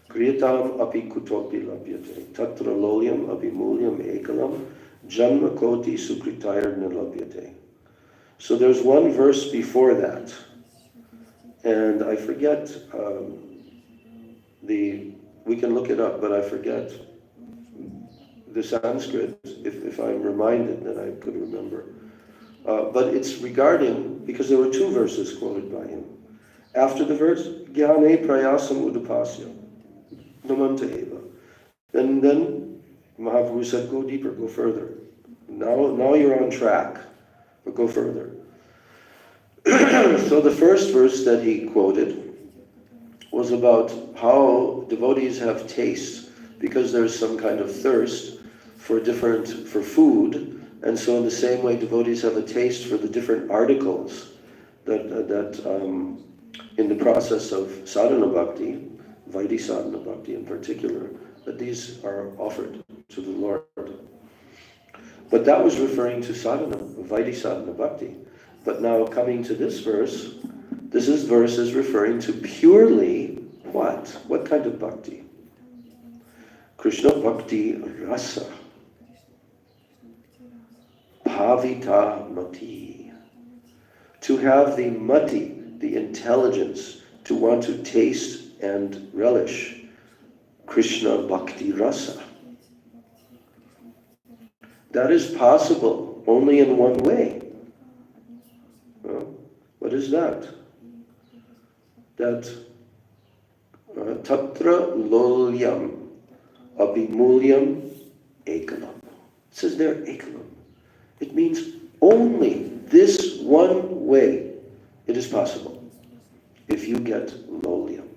Kriyatam api kutopi labhyate, tatra lolyam abhimulyam ekalam, janma koti sukritayar nilabhyate. So there's one verse before that, and I forget we can look it up, but I forget the Sanskrit. If I'm reminded, then I could remember. But it's regarding, because there were two verses quoted by him. After the verse, Jnane prayasam udupasya, namanta eva. And then Mahaprabhu said, go deeper, go further. Now you're on track, but go further. So the first verse that he quoted was about how devotees have taste because there's some kind of thirst for food, and so in the same way devotees have a taste for the different articles that in the process of sadhana bhakti, Vaidhi sadhana bhakti in particular, that these are offered to the Lord. But that was referring to sadhana, Vaidhi sadhana bhakti. But now coming to this verse is referring to purely what? What kind of bhakti? Krishna bhakti rasa. Bhavita mati. To have the mati, the intelligence, to want to taste and relish Krishna bhakti rasa. That is possible only in one way. Well, what is that? That tatra lolyam abimulyam ekalam. It says there ekalam. It means only this one way it is possible if you get lolyam.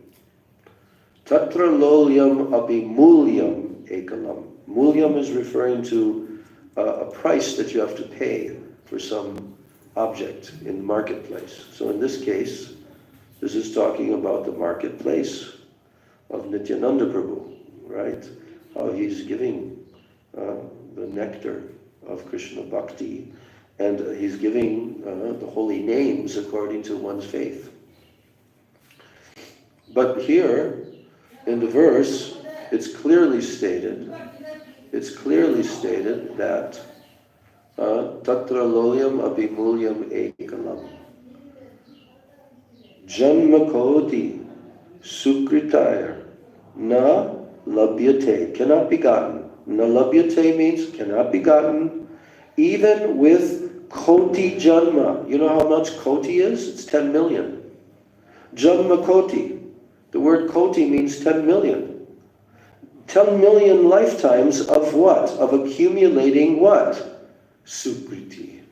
Tatra lolyam abimulyam ekalam. Mulyam is referring to a price that you have to pay for some object in the marketplace. So in this case, this is talking about the marketplace of Nityananda Prabhu, right? How he's giving the nectar of Krishna Bhakti, and he's giving the holy names according to one's faith. But here, in the verse, it's clearly stated that tatra lolyam abimulyam ekalam. Janma koti sukritaya na labhyate, cannot be gotten. Na labhyate means cannot be gotten, even with koti janma. You know how much koti is? It's 10 million. Janma koti. The word koti means 10 million. 10 million lifetimes of what? Of accumulating what? Sukriti.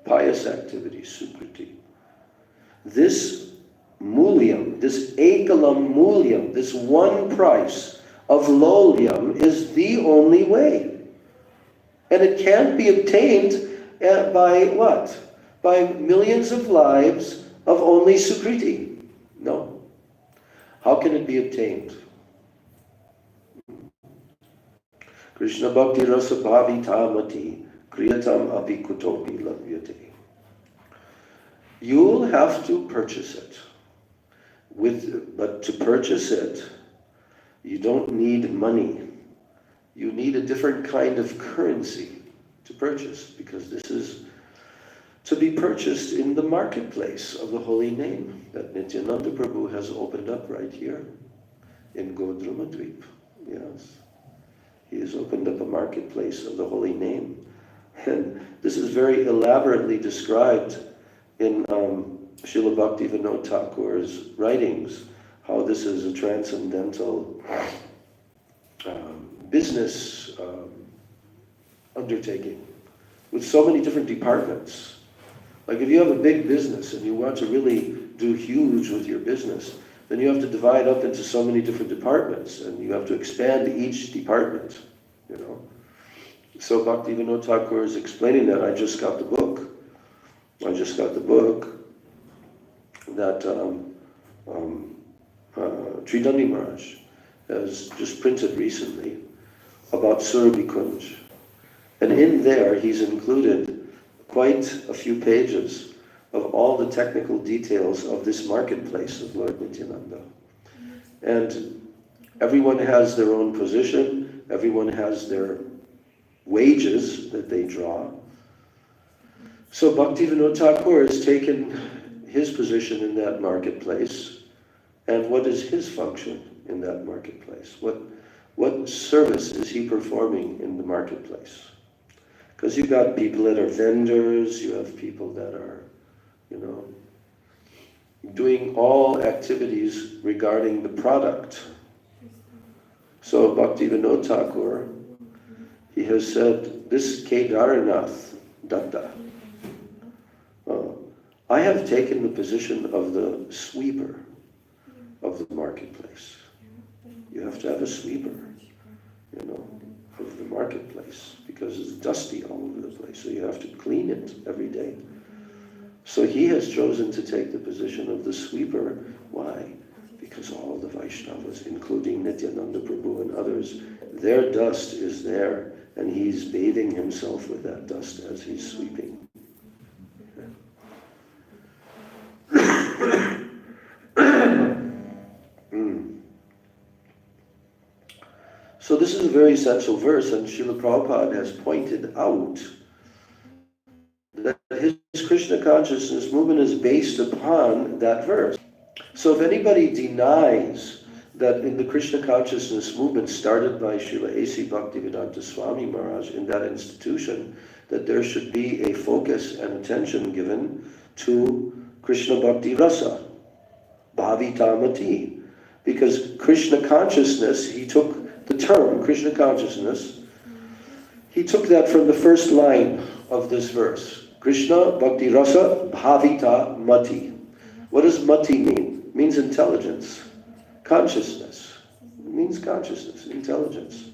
Pious activity, sukriti. This mulyam, this ekalam mulyam, this one price of lolyam is the only way. And it can't be obtained by what? By millions of lives of only sukriti. No. How can it be obtained? Krishna bhakti rasa bhavita mati kriyatam api kutopi labhyate. You'll have to purchase it. But to purchase it, you don't need money. You need a different kind of currency to purchase, because this is to be purchased in the marketplace of the holy name that Nityananda Prabhu has opened up right here in Godrumadvip. Yes. He has opened up a marketplace of the holy name. And this is very elaborately described in Srila Bhaktivinoda Thakur's writings, how this is a transcendental business undertaking with so many different departments. Like if you have a big business and you want to really do huge with your business, then you have to divide up into so many different departments, and you have to expand each department, you know. So Bhaktivinoda Thakur is explaining that. I just got the book that Tridandi Maharaj has just printed recently about Surabhi Kunj. And in there he's included quite a few pages of all the technical details of this marketplace of Lord Nityananda. And everyone has their own position, everyone has their wages that they draw. So Bhaktivinoda Thakur has taken his position in that marketplace, and what is his function in that marketplace? What service is he performing in the marketplace? Because you've got people that are vendors, you have people that are, doing all activities regarding the product. So Bhaktivinoda Thakur he has said, this Kedarnath Datta, I have taken the position of the sweeper of the marketplace. You have to have a sweeper, you know, of the marketplace, because it's dusty all over the place, so you have to clean it every day. So he has chosen to take the position of the sweeper. Why? Because all the Vaishnavas, including Nityananda Prabhu and others, their dust is there, and he's bathing himself with that dust as he's sweeping. So this is a very essential verse, and Srila Prabhupada has pointed out that his Krishna consciousness movement is based upon that verse. So if anybody denies that in the Krishna consciousness movement started by Srila A.C. Bhaktivedanta Swami Maharaj in that institution, that there should be a focus and attention given to Krishna Bhakti Rasa, Bhavitamati. Because Krishna consciousness, he took the term Krishna consciousness, he took that from the first line of this verse. Krishna Bhakti Rasa Bhavita Mati. What does Mati mean? It means intelligence, consciousness. It means consciousness, intelligence.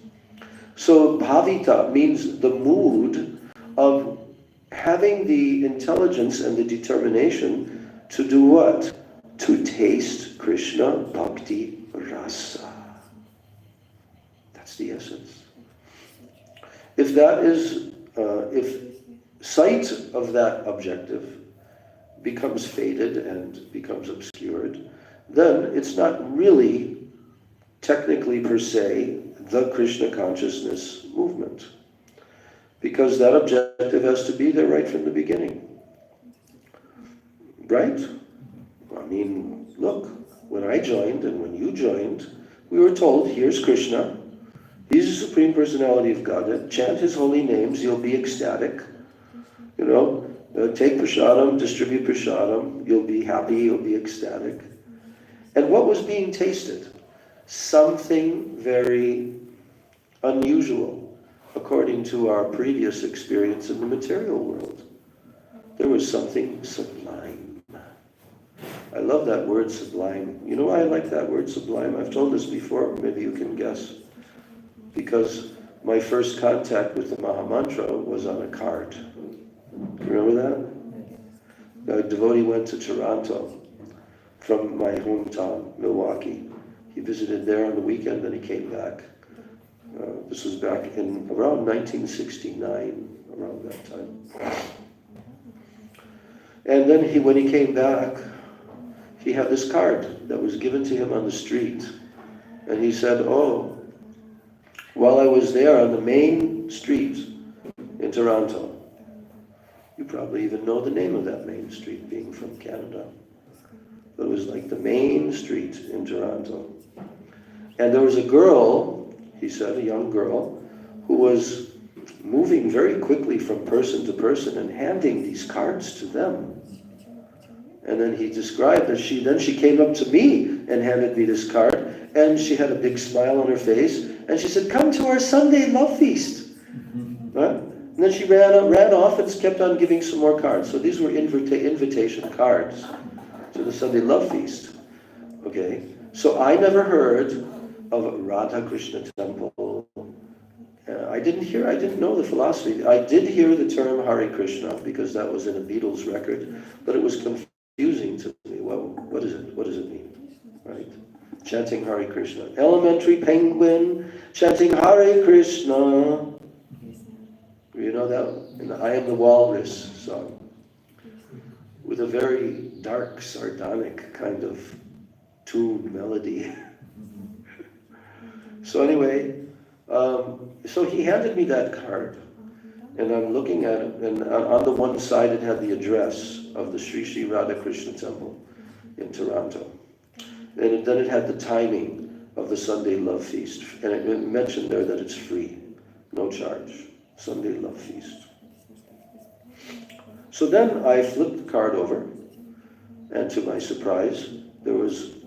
So Bhavita means the mood of having the intelligence and the determination to do what? To taste Krishna Bhakti Rasa. That's the essence. If that is, if sight of that objective becomes faded and becomes obscured, then it's not really technically per se the Krishna consciousness movement. Because that objective has to be there right from the beginning. Right? I mean, look, when I joined and when you joined, we were told, here's Krishna, he's the Supreme Personality of Godhead, chant his holy names, you'll be ecstatic. You know, take prasadam, distribute prasadam, you'll be happy, you'll be ecstatic. And what was being tasted? Something very unusual, according to our previous experience in the material world. There was something sublime. I love that word sublime. You know why I like that word sublime? I've told this before, maybe you can guess. Because my first contact with the Mahamantra was on a card. Remember that? A devotee went to Toronto from my hometown, Milwaukee. He visited there on the weekend, then he came back. This was back in around 1969, around that time. And then when he came back, he had this card that was given to him on the street. And he said, oh, while I was there on the main street in Toronto, you probably even know the name of that main street, being from Canada. But it was like the main street in Toronto. And there was a girl, he said, a young girl, who was moving very quickly from person to person and handing these cards to them. And then he described that she came up to me and handed me this card, and she had a big smile on her face, and she said, come to our Sunday love feast. Right? And then she ran off and kept on giving some more cards. So these were invitation cards to the Sunday love feast. Okay, so I never heard of Radha Krishna temple. I didn't know the philosophy. I did hear the term Hare Krishna because that was in a Beatles record, but it was confusing to me. Well, what is it? What does it mean? Right? Chanting Hare Krishna. Elementary penguin chanting Hare Krishna. You know that? In the I Am the Walrus song. With a very dark, sardonic kind of tune melody. So anyway, so he handed me that card, and I'm looking at it, and on the one side it had the address of the Sri Sri Radha Krishna temple in Toronto. And then it had the timing of the Sunday Love Feast, and it mentioned there that it's free, no charge, Sunday Love Feast. So then I flipped the card over, and to my surprise, there was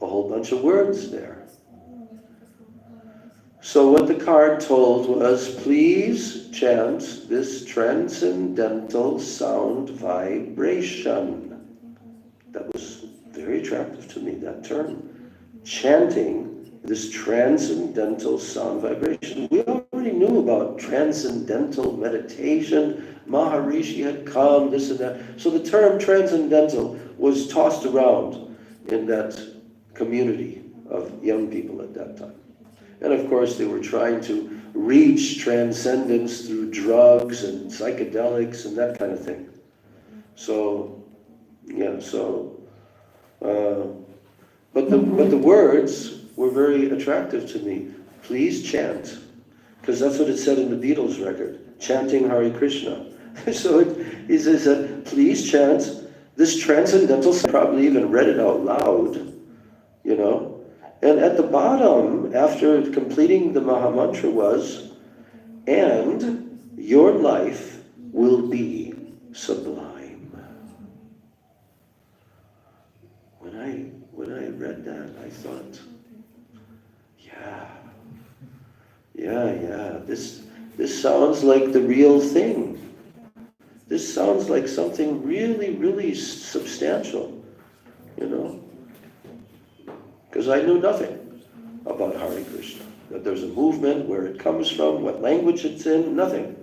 a whole bunch of words there. So what the card told was, please chant this transcendental sound vibration. That was very attractive to me, that term. Chanting this transcendental sound vibration. We already knew about transcendental meditation. Maharishi had come, this and that. So the term transcendental was tossed around in that community of young people at that time. And of course, they were trying to reach transcendence through drugs and psychedelics and that kind of thing. So, yeah, but the words were very attractive to me. Please chant, because that's what it said in the Beatles record, chanting Hare Krishna. So he said, please chant this transcendental, probably even read it out loud, you know. And at the bottom, after completing the Mahamantra was, and your life will be sublime. When I read that, I thought, yeah, this sounds like the real thing. This sounds like something really, really substantial, you know. Because I knew nothing about Hare Krishna. That there's a movement, where it comes from, what language it's in, nothing.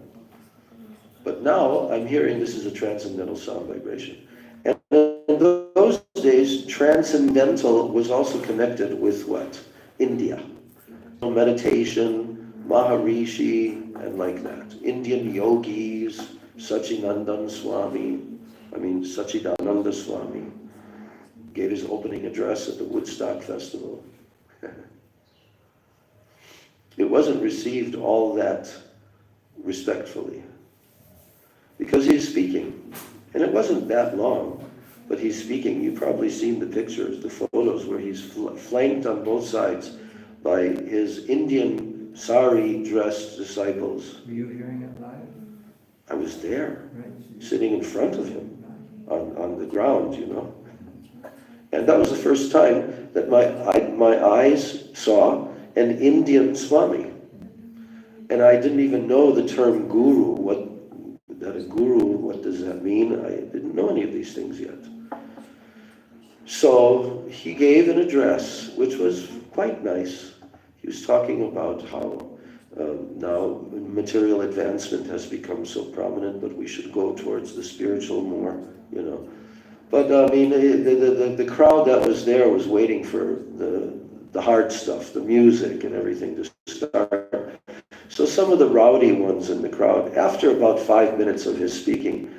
But now I'm hearing this is a transcendental sound vibration. And in those days, transcendental was also connected with what? India. Meditation, Maharishi, and like that. Indian yogis, Sachidananda Swami, gave his opening address at the Woodstock Festival. It wasn't received all that respectfully, because he's speaking. And it wasn't that long, but he's speaking. You've probably seen the pictures, the photos, where he's flanked on both sides by his Indian sari-dressed disciples. Were you hearing it live? I was there, Right. sitting in front of him on the ground, you know. And that was the first time that my eyes saw an Indian Swami. And I didn't even know the term guru. What does that mean? I didn't know any of these things yet. So he gave an address, which was quite nice. He was talking about how now material advancement has become so prominent, but we should go towards the spiritual more, you know. But I mean, the crowd that was there was waiting for the hard stuff, the music and everything to start. So some of the rowdy ones in the crowd, after about 5 minutes of his speaking,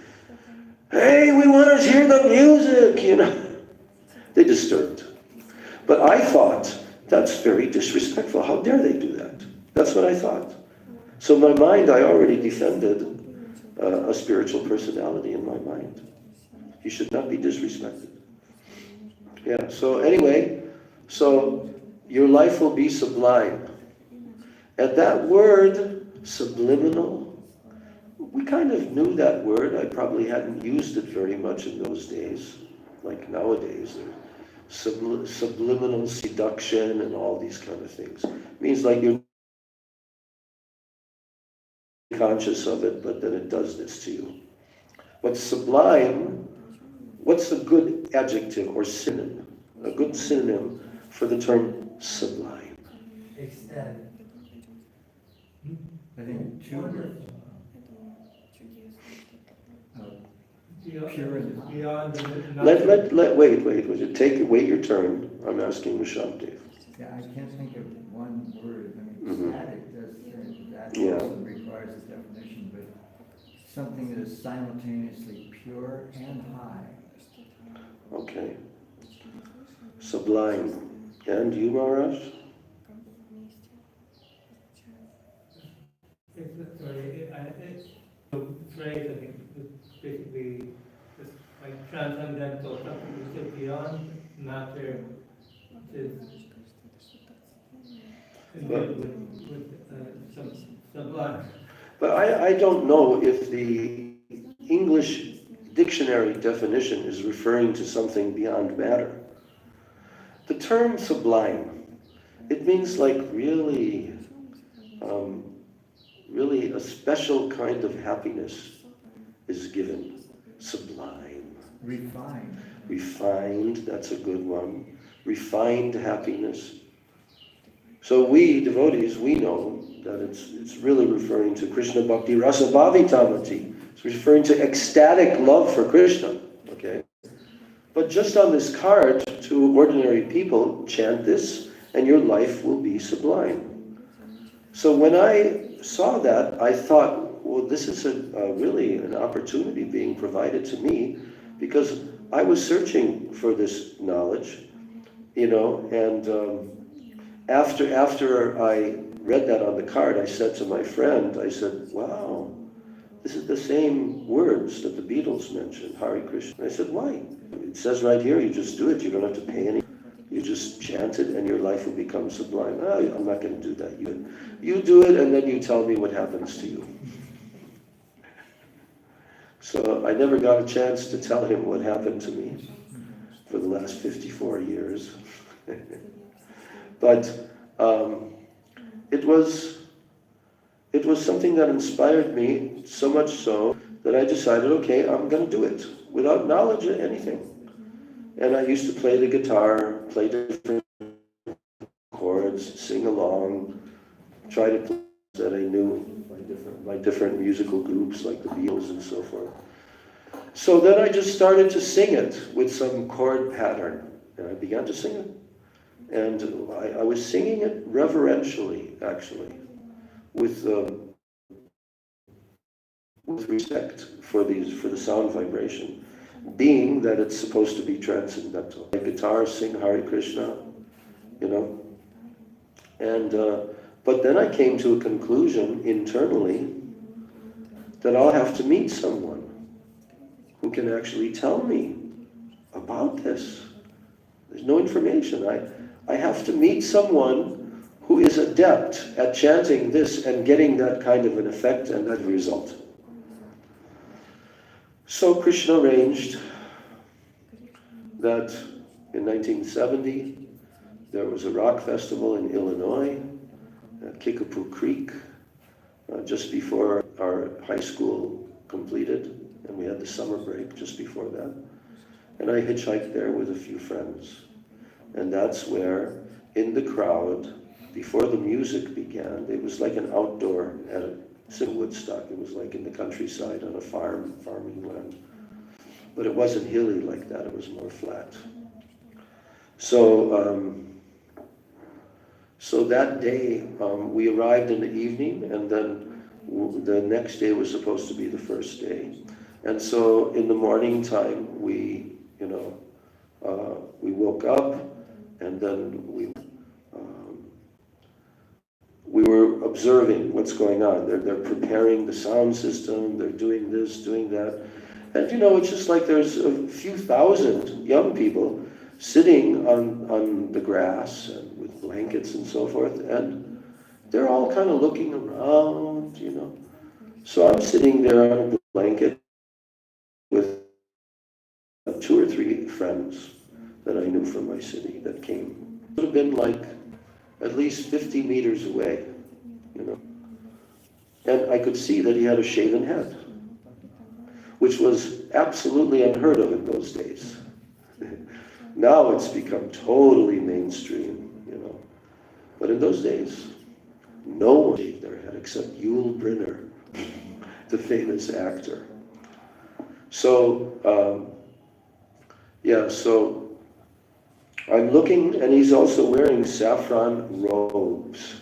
hey, we want to hear the music, you know. They disturbed. But I thought, that's very disrespectful. How dare they do that? That's what I thought. So in my mind, I already defended a spiritual personality in my mind. He should not be disrespected. Yeah, so anyway, so your life will be sublime. And that word, subliminal, we kind of knew that word. I probably hadn't used it very much in those days, like nowadays. Subliminal seduction and all these kind of things. It means like you're conscious of it, but then it does this to you. What's sublime, what's a good adjective or synonym? A good synonym for the term sublime. Ecstatic. I think pure, pure and Beyond the Wait your turn. I'm asking Vishamdev. yeah, I can't think of one word. I mean, static does that Yeah. also requires a definition, but something that is simultaneously pure and high. Okay. Sublime. And you, Maharaj? The phrase, I think, is basically just like transcendental, something which is beyond matter, which is imbued with some sublime. But I don't know if the English dictionary definition is referring to something beyond matter. The term sublime, it means like really really a special kind of happiness is given. Sublime. Refined. Refined, that's a good one. Refined happiness. So we, devotees, we know that it's really referring to Krishna Bhakti Rasa Bhavitamati. It's referring to ecstatic love for Krishna, okay? But just on this card, to ordinary people, chant this and your life will be sublime. So when I saw that, I thought, well, this is really an opportunity being provided to me, because I was searching for this knowledge, and after I read that on the card, I said to my friend, I said, wow, this is the same words that the Beatles mentioned, Hare Krishna. I said, why? It says right here, you just do it, you don't have to pay any. You just chant it and your life will become sublime. Oh, I'm not going to do that. You do it and then you tell me what happens to you. So I never got a chance to tell him what happened to me for the last 54 years. But it was something that inspired me so much so that I decided, okay, I'm going to do it without knowledge of anything. And I used to play the guitar, play different chords, sing along, try to play that I knew by different musical groups like the Beatles and so forth. So then I just started to sing it with some chord pattern, and I began to sing it. And I was singing it reverentially, actually, with respect for the sound vibration, being that it's supposed to be transcendental. My guitar, sing Hare Krishna, and but then I came to a conclusion internally that I'll have to meet someone who can actually tell me about this. There's no information. I have to meet someone who is adept at chanting this and getting that kind of an effect and that result. So Krishna arranged that in 1970 there was a rock festival in Illinois at Kickapoo Creek just before our high school completed, and we had the summer break just before that. And I hitchhiked there with a few friends. And that's where, in the crowd, before the music began, it was like an outdoor at Woodstock. It was like in the countryside on a farming land. But it wasn't hilly like that, it was more flat. So that day, we arrived in the evening, and then the next day was supposed to be the first day. And so in the morning time, we woke up, and then we were observing what's going on. They're preparing the sound system, they're doing this, doing that. And it's just like there's a few thousand young people sitting on the grass and with blankets and so forth, and they're all kind of looking around, So I'm sitting there on a blanket with 2 or 3 friends that I knew from my city that came. It would have been like at least 50 meters away, And I could see that he had a shaven head, which was absolutely unheard of in those days. Now it's become totally mainstream, But in those days, no one shaved their head except Yul Brynner, the famous actor. So, so I'm looking, and he's also wearing saffron robes.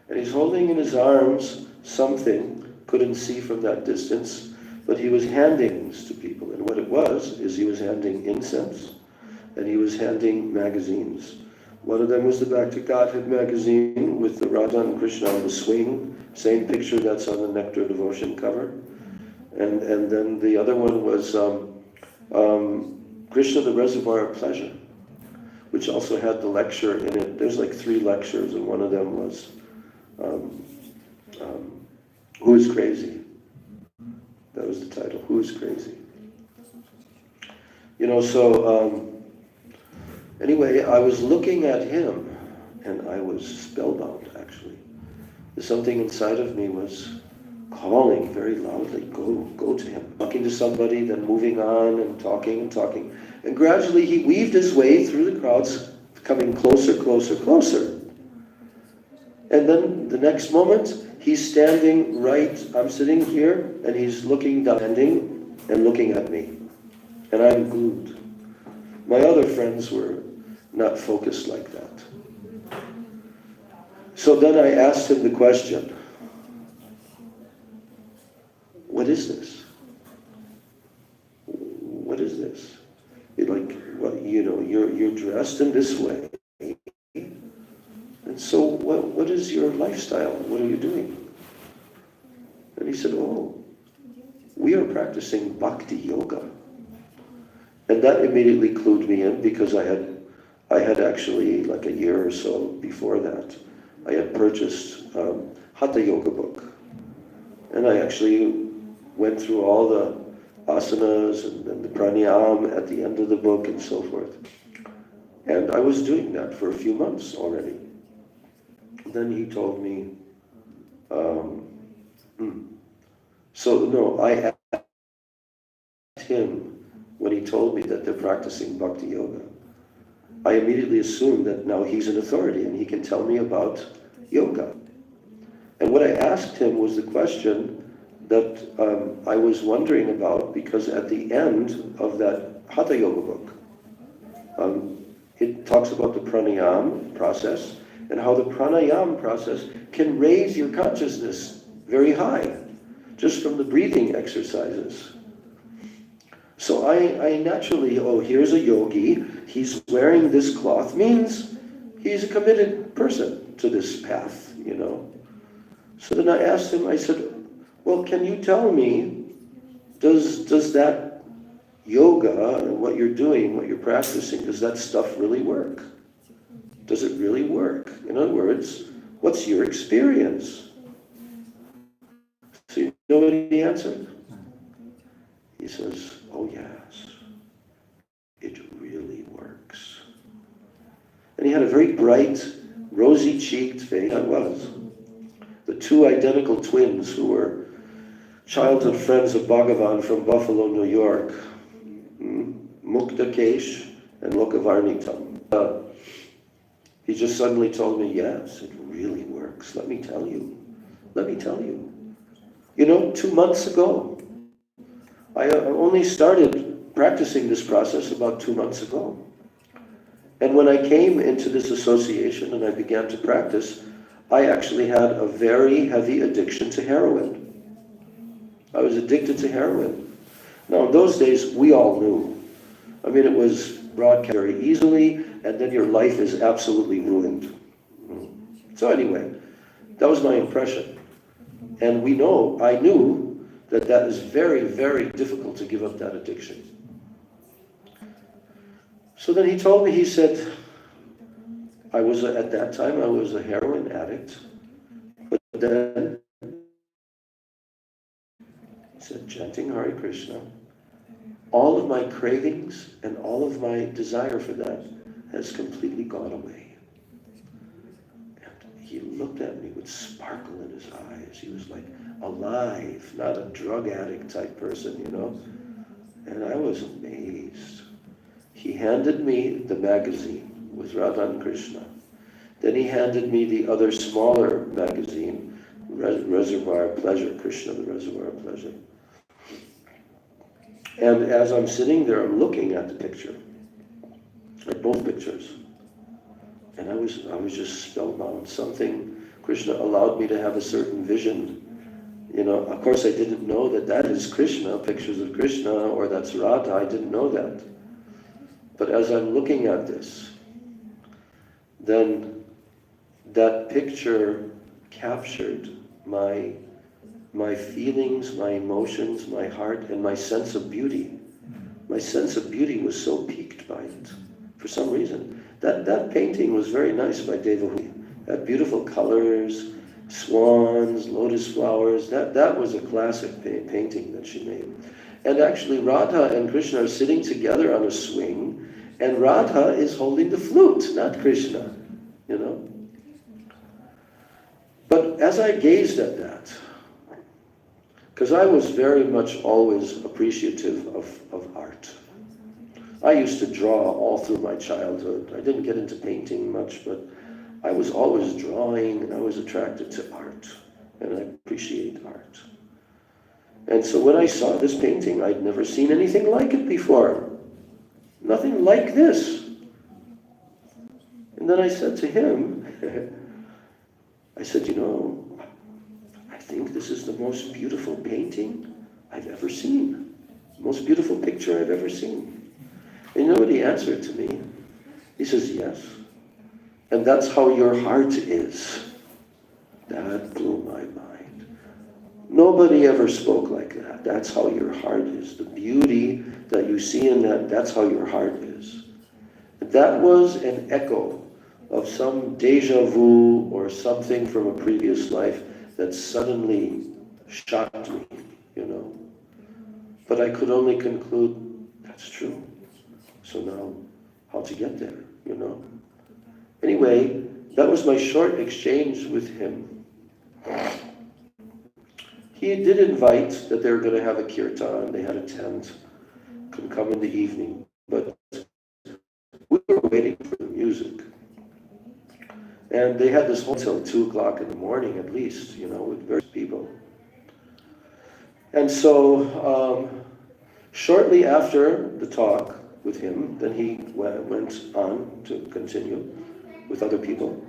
And he's holding in his arms something, couldn't see from that distance, but he was handing this to people. And what it was, is he was handing incense, and he was handing magazines. One of them was the Back to Godhead magazine with the Radha and Krishna on the swing, same picture that's on the Nectar Devotion cover. And then the other one was Krishna, the Reservoir of Pleasure, which also had the lecture in it. There's like 3 lectures, and one of them was Who is Crazy? That was the title, Who is Crazy? Anyway, I was looking at him, and I was spellbound, actually. something inside of me was calling very loudly, go to him. Talking to somebody, then moving on and talking and talking. And gradually he weaved his way through the crowds, coming closer, closer, closer. And then the next moment, he's standing right, I'm sitting here, and he's looking down, and looking at me. And I'm glued. My other friends were not focused like that. So then I asked him the question, what is this? What is this? You're dressed in this way. And so what is your lifestyle? What are you doing? And he said, we are practicing bhakti yoga. And that immediately clued me in, because I had actually, like a year or so before that, I had purchased Hatha Yoga book. And I actually went through all the asanas and the pranayam at the end of the book and so forth. And I was doing that for a few months already. Then he told me, I asked him when he told me that they're practicing bhakti yoga. I immediately assumed that now he's an authority and he can tell me about yoga. And what I asked him was the question that I was wondering about, because at the end of that Hatha Yoga book, it talks about the pranayam process and how the pranayam process can raise your consciousness very high, just from the breathing exercises. So I naturally, here's a yogi, he's wearing this cloth, means he's a committed person to this path, So then I asked him, I said, well, can you tell me, does that yoga and what you're doing, what you're practicing, does that stuff really work? Does it really work? In other words, what's your experience? So you know what he answered? He says, oh yes, it really works. And he had a very bright, rosy-cheeked face. That was. The two identical twins who were childhood friends of Bhagavan from Buffalo, New York, Mukta Kesh and Lokavarnitam. He just suddenly told me, yes, it really works. Let me tell you. 2 months ago, I only started practicing this process about 2 months ago. And when I came into this association and I began to practice, I actually had a very heavy addiction to heroin. I was addicted to heroin. Now, in those days, we all knew. It was broadcast very easily, and then your life is absolutely ruined. So anyway, that was my impression. And I knew that is very, very difficult to give up that addiction. So then he told me, he said, at that time I was a heroin addict, but then he said, chanting Hare Krishna, all of my cravings and all of my desire for that has completely gone away. And he looked at me with sparkle in his eyes. He was like alive, not a drug addict type person, And I was amazed. He handed me the magazine with Radha and Krishna. Then he handed me the other smaller magazine, Reservoir of Pleasure, Krishna, the Reservoir of Pleasure. And as I'm sitting there, I'm looking at the picture, at both pictures. And I was just spellbound. Krishna allowed me to have a certain vision. Of course I didn't know that is Krishna, pictures of Krishna, or that's Radha. I didn't know that. But as I'm looking at this, then that picture captured my feelings, my emotions, my heart, and my sense of beauty. My sense of beauty was so piqued by it, for some reason. That painting was very nice by Devahuti. Had beautiful colors, swans, lotus flowers. That was a classic painting that she made. And actually Radha and Krishna are sitting together on a swing, and Radha is holding the flute, not Krishna, But But as I gazed at that, because I was very much always appreciative of art. I used to draw all through my childhood. I didn't get into painting much, but I was always drawing, and I was attracted to art, and I appreciate art. And so when I saw this painting, I'd never seen anything like it before. Nothing like this. And then I said to him, I said, you know, I think this is the most beautiful painting I've ever seen. Most beautiful picture I've ever seen. And you know what he answered to me? He says, yes. And that's how your heart is. That blew my mind. Nobody ever spoke like that. That's how your heart is. The beauty that you see in that, that's how your heart is. That was an echo of some deja vu or something from a previous life that suddenly shocked me, you know. But I could only conclude, that's true. So now, how to get there, you know? Anyway, that was my short exchange with him. He did invite that they were going to have a kirtan. They had a tent, could come in the evening. But we were waiting for the music. And they had this whole till 2 o'clock in the morning at least, you know, with various people. And so, shortly after the talk with him, then he went on to continue with other people.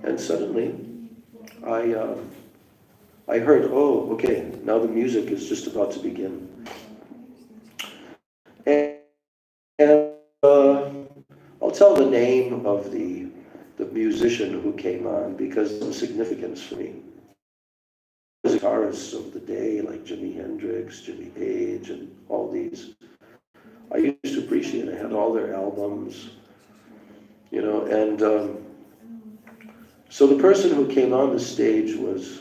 And suddenly, I heard, oh, okay, now the music is just about to begin. And I'll tell the name of the musician who came on because of the significance for me. The guitarists of the day, like Jimi Hendrix, Jimmy Page, and all these, I used to appreciate. I had all their albums, you know, and so the person who came on the stage was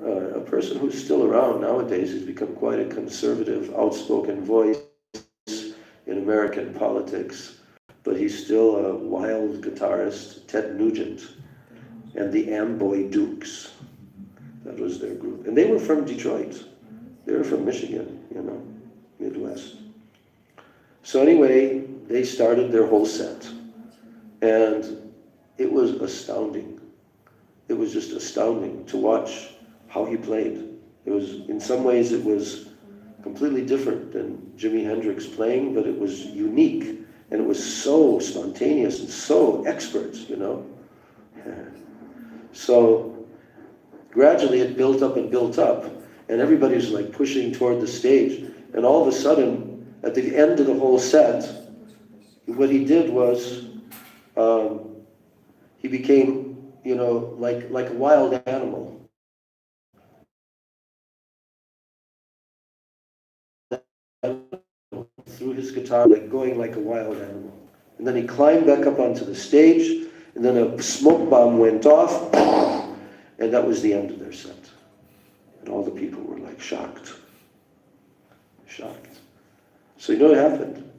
a person who's still around nowadays. He's become quite a conservative, outspoken voice in American politics, but he's still a wild guitarist, Ted Nugent, and the Amboy Dukes. That was their group. And they were from Detroit. They were from Michigan, you know, Midwest. So anyway, they started their whole set. And it was astounding. It was just astounding to watch how he played. It was, in some ways, it was completely different than Jimi Hendrix playing, but it was unique. And it was so spontaneous and so expert, you know. So gradually it built up and built up, and everybody was like pushing toward the stage. And all of a sudden, at the end of the whole set, what he did was he became, you know, like a wild animal. Through his guitar, like going like a wild animal. And then he climbed back up onto the stage, and then a smoke bomb went off, and that was the end of their set. And all the people were like shocked. Shocked. So you know what happened?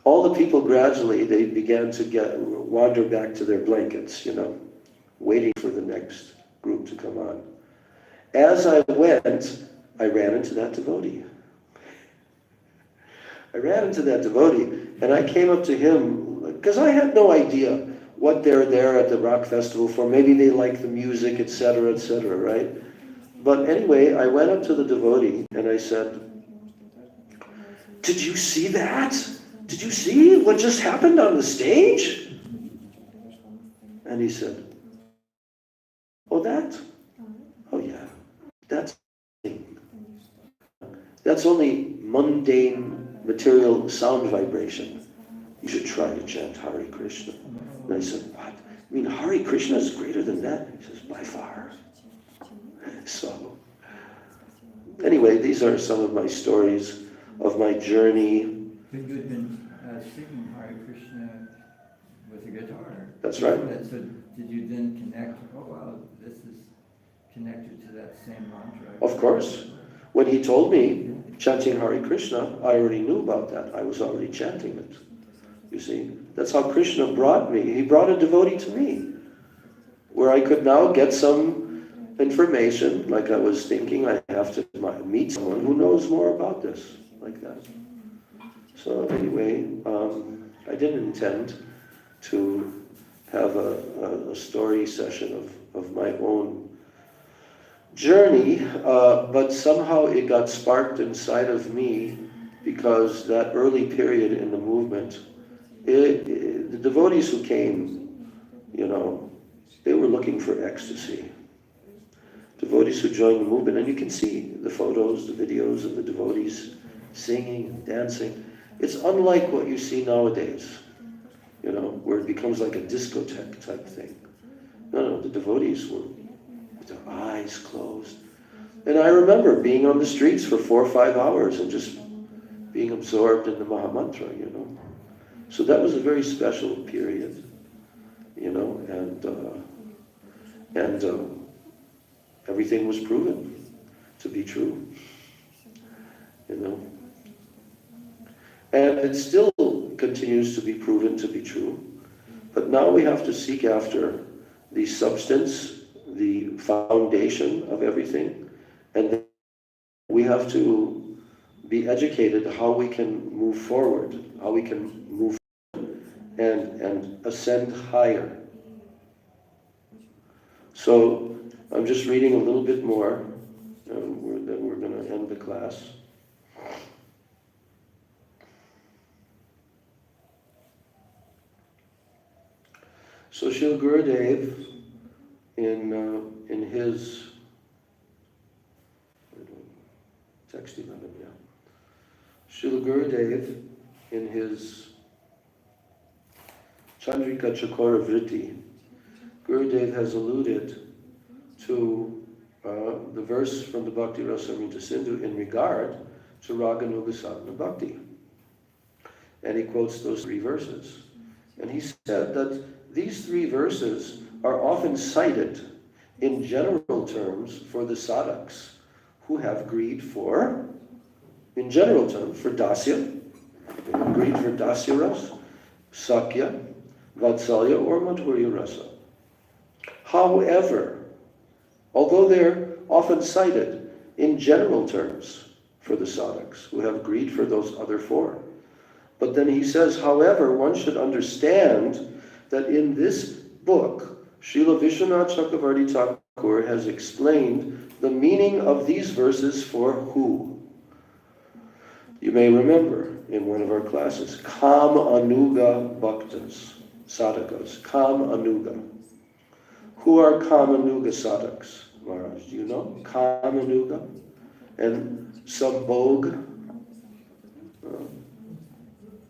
All the people gradually, they began to wander back to their blankets, you know, waiting for the next group to come on. As I went, I ran into that devotee. I ran into that devotee, and I came up to him, because I had no idea what they're there at the rock festival for. Maybe they like the music, etc., right? But anyway, I went up to the devotee, and I said, "Did you see that? Did you see what just happened on the stage?" And he said, "Oh, that? Oh, yeah, that's only mundane material sound vibration. You should try to chant Hare Krishna." And I said, "What? I mean, Hare Krishna is greater than that?" He says, "By far." So, anyway, these are some of my stories of my journey. But you had been singing Hare Krishna with a guitar. That's right. So did you then connect, oh wow, this is connected to that same mantra? Of course. When he told me, chanting Hare Krishna, I already knew about that. I was already chanting it. You see? That's how Krishna brought me. He brought a devotee to me, where I could now get some information, like I was thinking I have to meet someone who knows more about this, like that. So anyway, I didn't intend to have a story session of my own journey, but somehow it got sparked inside of me because that early period in the movement, the devotees who came, they were looking for ecstasy. Devotees who joined the movement, and you can see the photos, the videos of the devotees singing, dancing. It's unlike what you see nowadays, where it becomes like a discotheque type thing. No, the devotees were with their eyes closed. And I remember being on the streets for 4 or 5 hours and just being absorbed in the Mahamantra, So that was a very special period, and everything was proven to be true, And it still continues to be proven to be true. But now we have to seek after the substance, the foundation of everything, and then we have to be educated how we can move forward, how we can move and ascend higher. So I'm just reading a little bit more, and then we're going to end the class. So Srila Gurudev, in his text 11, Srila Gurudev, in his Chandrika Chakravriti, Gurudev has alluded to the verse from the Bhakti Rasamrita Sindhu in regard to Raganuga Sadhana Bhakti. And he quotes those 3 verses. And he said that these 3 verses are often cited in general terms for the sadhaks who have greed for, in general terms, for dasya, greed for dasya rasa, sakya, vatsalya, or madhurya rasa. However, although they're often cited in general terms for the sadhaks who have greed for those other 4, but then he says, however, one should understand that in this book, Srila Vishwanath Chakravarti Thakur has explained the meaning of these verses for who? You may remember in one of our classes, Kam Anuga Bhaktas, sadhakas, Kam Anuga. Who are Kam Anuga sadhaks, Maharaj? Do you know? Kam Anuga and Sambhog.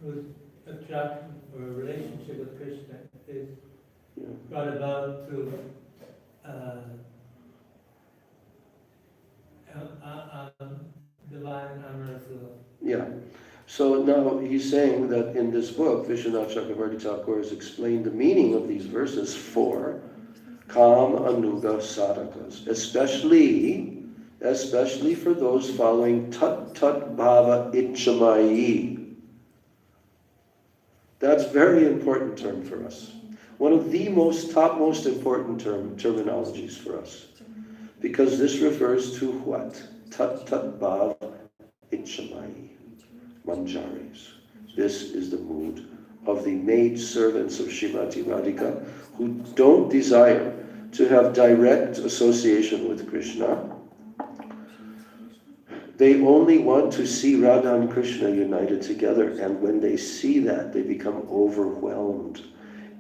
Whose attraction or relationship with Krishna is brought about through divine amorous love. Yeah. So now he's saying that in this book, Vishwanath Chakravarti Thakur has explained the meaning of these verses for Kam Anuga Sadhakas, especially for those following Tat Tat Bhava Ichamayi. That's a very important term for us. One of the topmost important terminologies for us. Because this refers to what? Tat Tat Bhava Ichamayi. Manjaris. This is the mood of the maid servants of Srimati Radhika who don't desire to have direct association with Krishna. They only want to see Radha and Krishna united together, and when they see that, they become overwhelmed.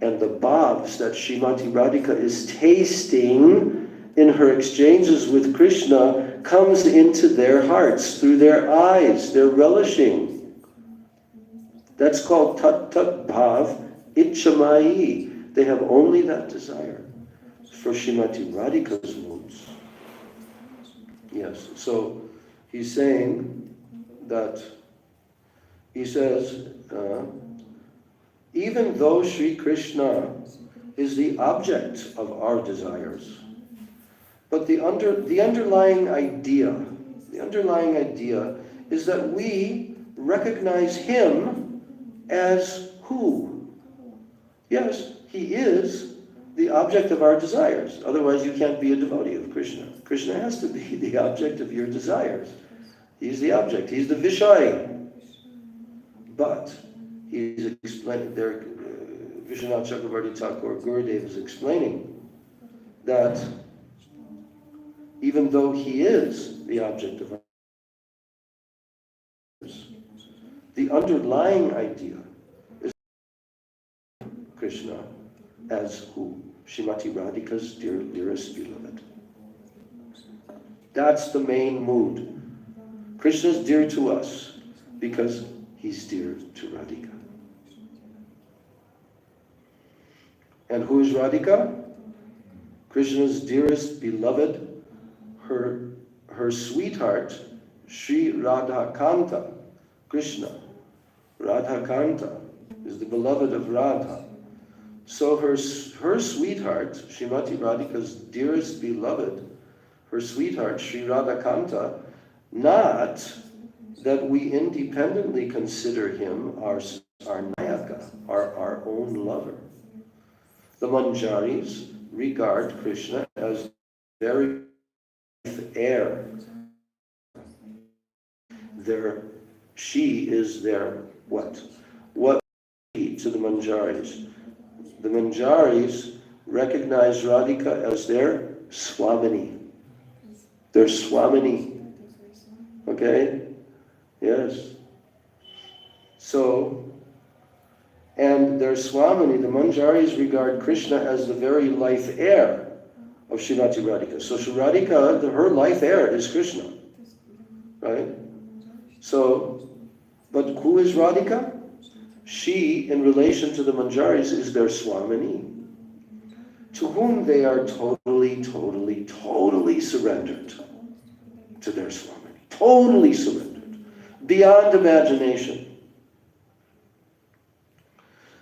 And the bhavs that Srimati Radhika is tasting in her exchanges with Krishna comes into their hearts, through their eyes. They're relishing. That's called tat tat bhav ichamayi. They have only that desire for Srimati Radhika's moods. Yes, so he's saying that, he says, even though Sri Krishna is the object of our desires, but the underlying idea is that we recognize him as who? Yes, he is the object of our desires. Otherwise, you can't be a devotee of Krishna. Krishna has to be the object of your desires. He's the object. He's the Vishaya. But he's explaining there. Vishwanath Chakravarti Thakur Gurudev is explaining that even though he is the object of our desires, the underlying idea is Krishna as who? Srimati Radhika's dearest beloved. That's the main mood. Krishna's dear to us because he's dear to Radhika. And who is Radhika? Krishna's dearest beloved, her sweetheart, Sri Radhakanta, Krishna. Radhakanta is the beloved of Radha. So her sweetheart, Srimati Radhika's dearest beloved, her sweetheart, Sri Radhakanta, not that we independently consider him our Nayaka, our own lover. The Manjaris regard Krishna as their heir. She is their what? What to the Manjaris? The Manjaris recognize Radhika as their Swamini. Their Swamini. Okay? Yes. So, and their Swamini, the Manjaris regard Krishna as the very life heir of Srimati Radhika. So Radhika, her life heir is Krishna. Right? So, but who is Radhika? She, in relation to the Manjaris, is their Swamini, to whom they are totally surrendered to their Swamini. Totally surrendered. Beyond imagination.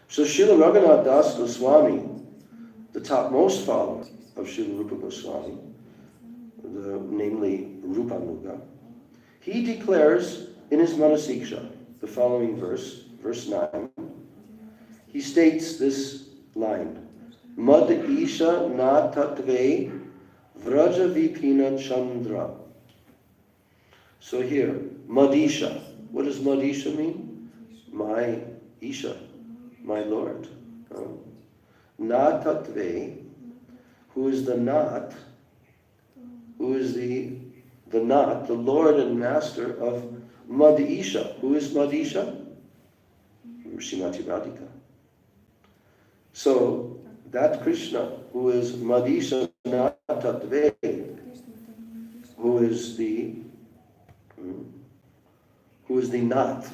So Srila Raghunath Das Goswami, the topmost follower of Srila Rupa Goswami, namely Rupanuga, he declares in his Manasiksha, the following verse 9, he states this line, Mad Isha na tatve vraja vipina chandra. So here, Madisha. What does Madisha mean? My Isha, my Lord. Na tatve, who is the not, who is the not, the Lord and Master of Madisha. Who is Madisha? Srimati Radhika. So that Krishna, who is Madisha Natatve, who is the not,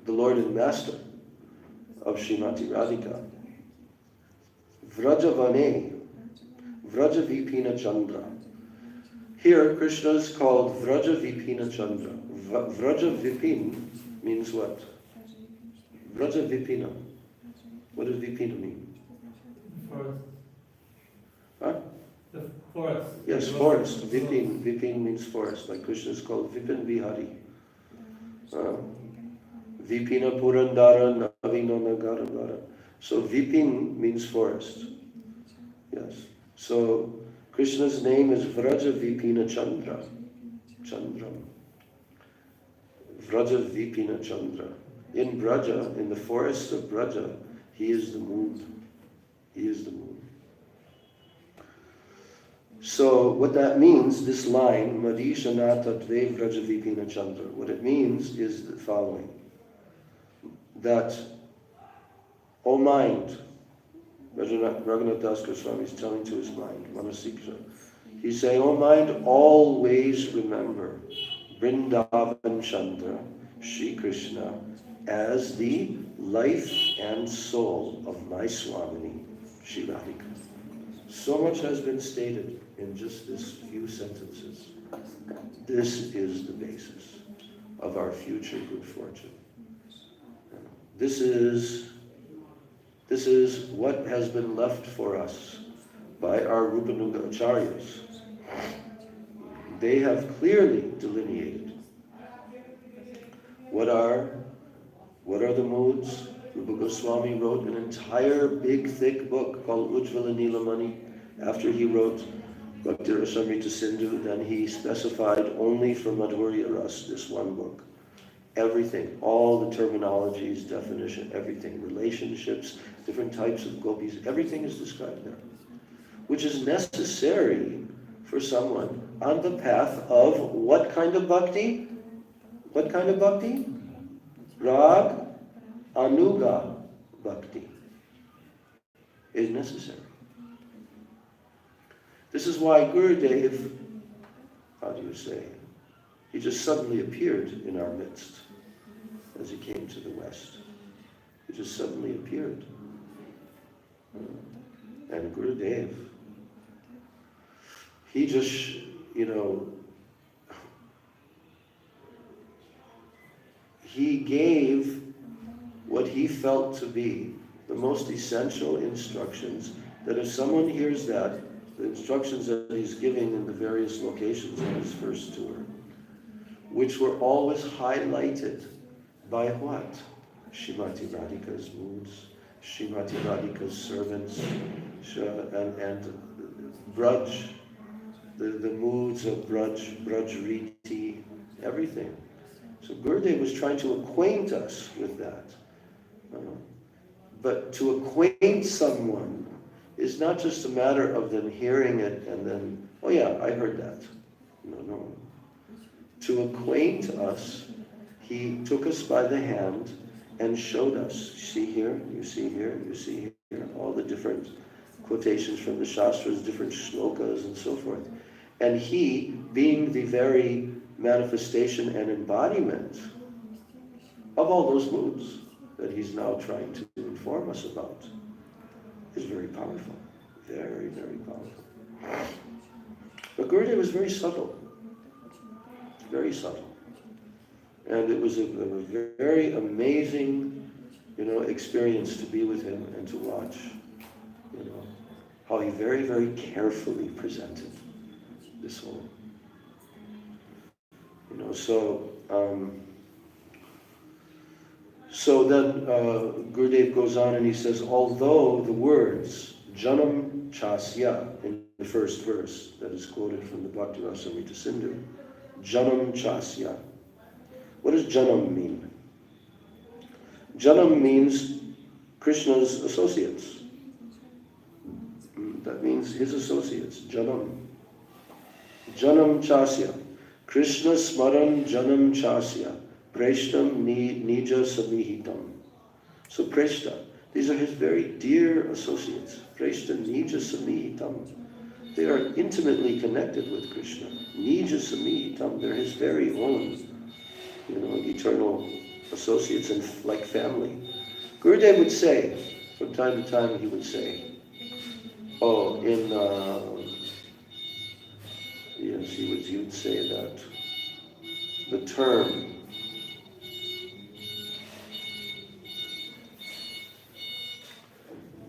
the Lord and Master of Srimati Radhika. Vrajavane, Vraja Vipina Chandra. Here Krishna is called Vraja Vipina Chandra. Vraja Vipin means what? Vraja Vipina. What does Vipina mean? Forest. Huh? The forest. Yes, forest. Vipin. Vipin means forest. Like Krishna is called Vipin Vihari. Vipina Purandara Navina Nagaravara. So Vipin means forest. Yes. So Krishna's name is Vraja Vipina Chandra. Chandram. Vraja Vipina Chandra. In Braja, in the forests of Braja, he is the moon. He is the moon. So what that means, this line, Madisha Nata Dve Vraja Vipina Chandra, what it means is the following. That, O mind, Raghunath Das Goswami is telling to his mind, Manasiksha, he's saying, O mind, always remember Vrindavan Chandra, Shri Krishna, as the life and soul of my Swamini, Shri Radhika. So much has been stated in just this few sentences. This is the basis of our future good fortune. This is what has been left for us by our Rupanuga Acharyas. They have clearly delineated what are the moods. Rupa Goswami wrote an entire big thick book called Ujjvala Nilamani. After he wrote Bhakti Rasamrita Sindhu, then he specified only for Madhurya Ras, this one book. Everything, all the terminologies, definition, everything, relationships, different types of gopis, everything is described there. Which is necessary for someone on the path of what kind of bhakti? What kind of bhakti? Rag Anuga Bhakti is necessary. This is why Gurudev, how do you say, he just suddenly appeared in our midst as he came to the West. He just suddenly appeared. And Gurudev, he just, he gave what he felt to be the most essential instructions, that if someone hears that, the instructions that he's giving in the various locations on his first tour, which were always highlighted by what? Srimati Radhika's moods, Srimati Radhika's servants, and Braj, the moods of Braj Riti, everything. So Gurudev was trying to acquaint us with that. But to acquaint someone is not just a matter of them hearing it and then, oh yeah, I heard that. No. To acquaint us, he took us by the hand and showed us, see here, you see here, you see here, all the different quotations from the Shastras, different shlokas and so forth. And he, being the very manifestation and embodiment of all those moods that he's now trying to inform us about, is very powerful. Very, very powerful. But Gurudev was very subtle. Very subtle. And it was a very amazing, experience to be with him and to watch, how he very, very carefully presented this whole. So then Gurudev goes on and he says, although the words Janam Chasya in the first verse that is quoted from the Bhakti Rasamrita Sindhu, Janam Chasya. What does Janam mean? Janam means Krishna's associates. That means his associates, Janam. Janam Chasya. Krishna Smaran Janam Chasya. Preshtam Nija Samihitam. So Preshta, these are his very dear associates. Preshta Nija Samihitam. They are intimately connected with Krishna. Nija Samihitam, they're his very own, eternal associates and like family. Gurudev would say, from time to time he would say,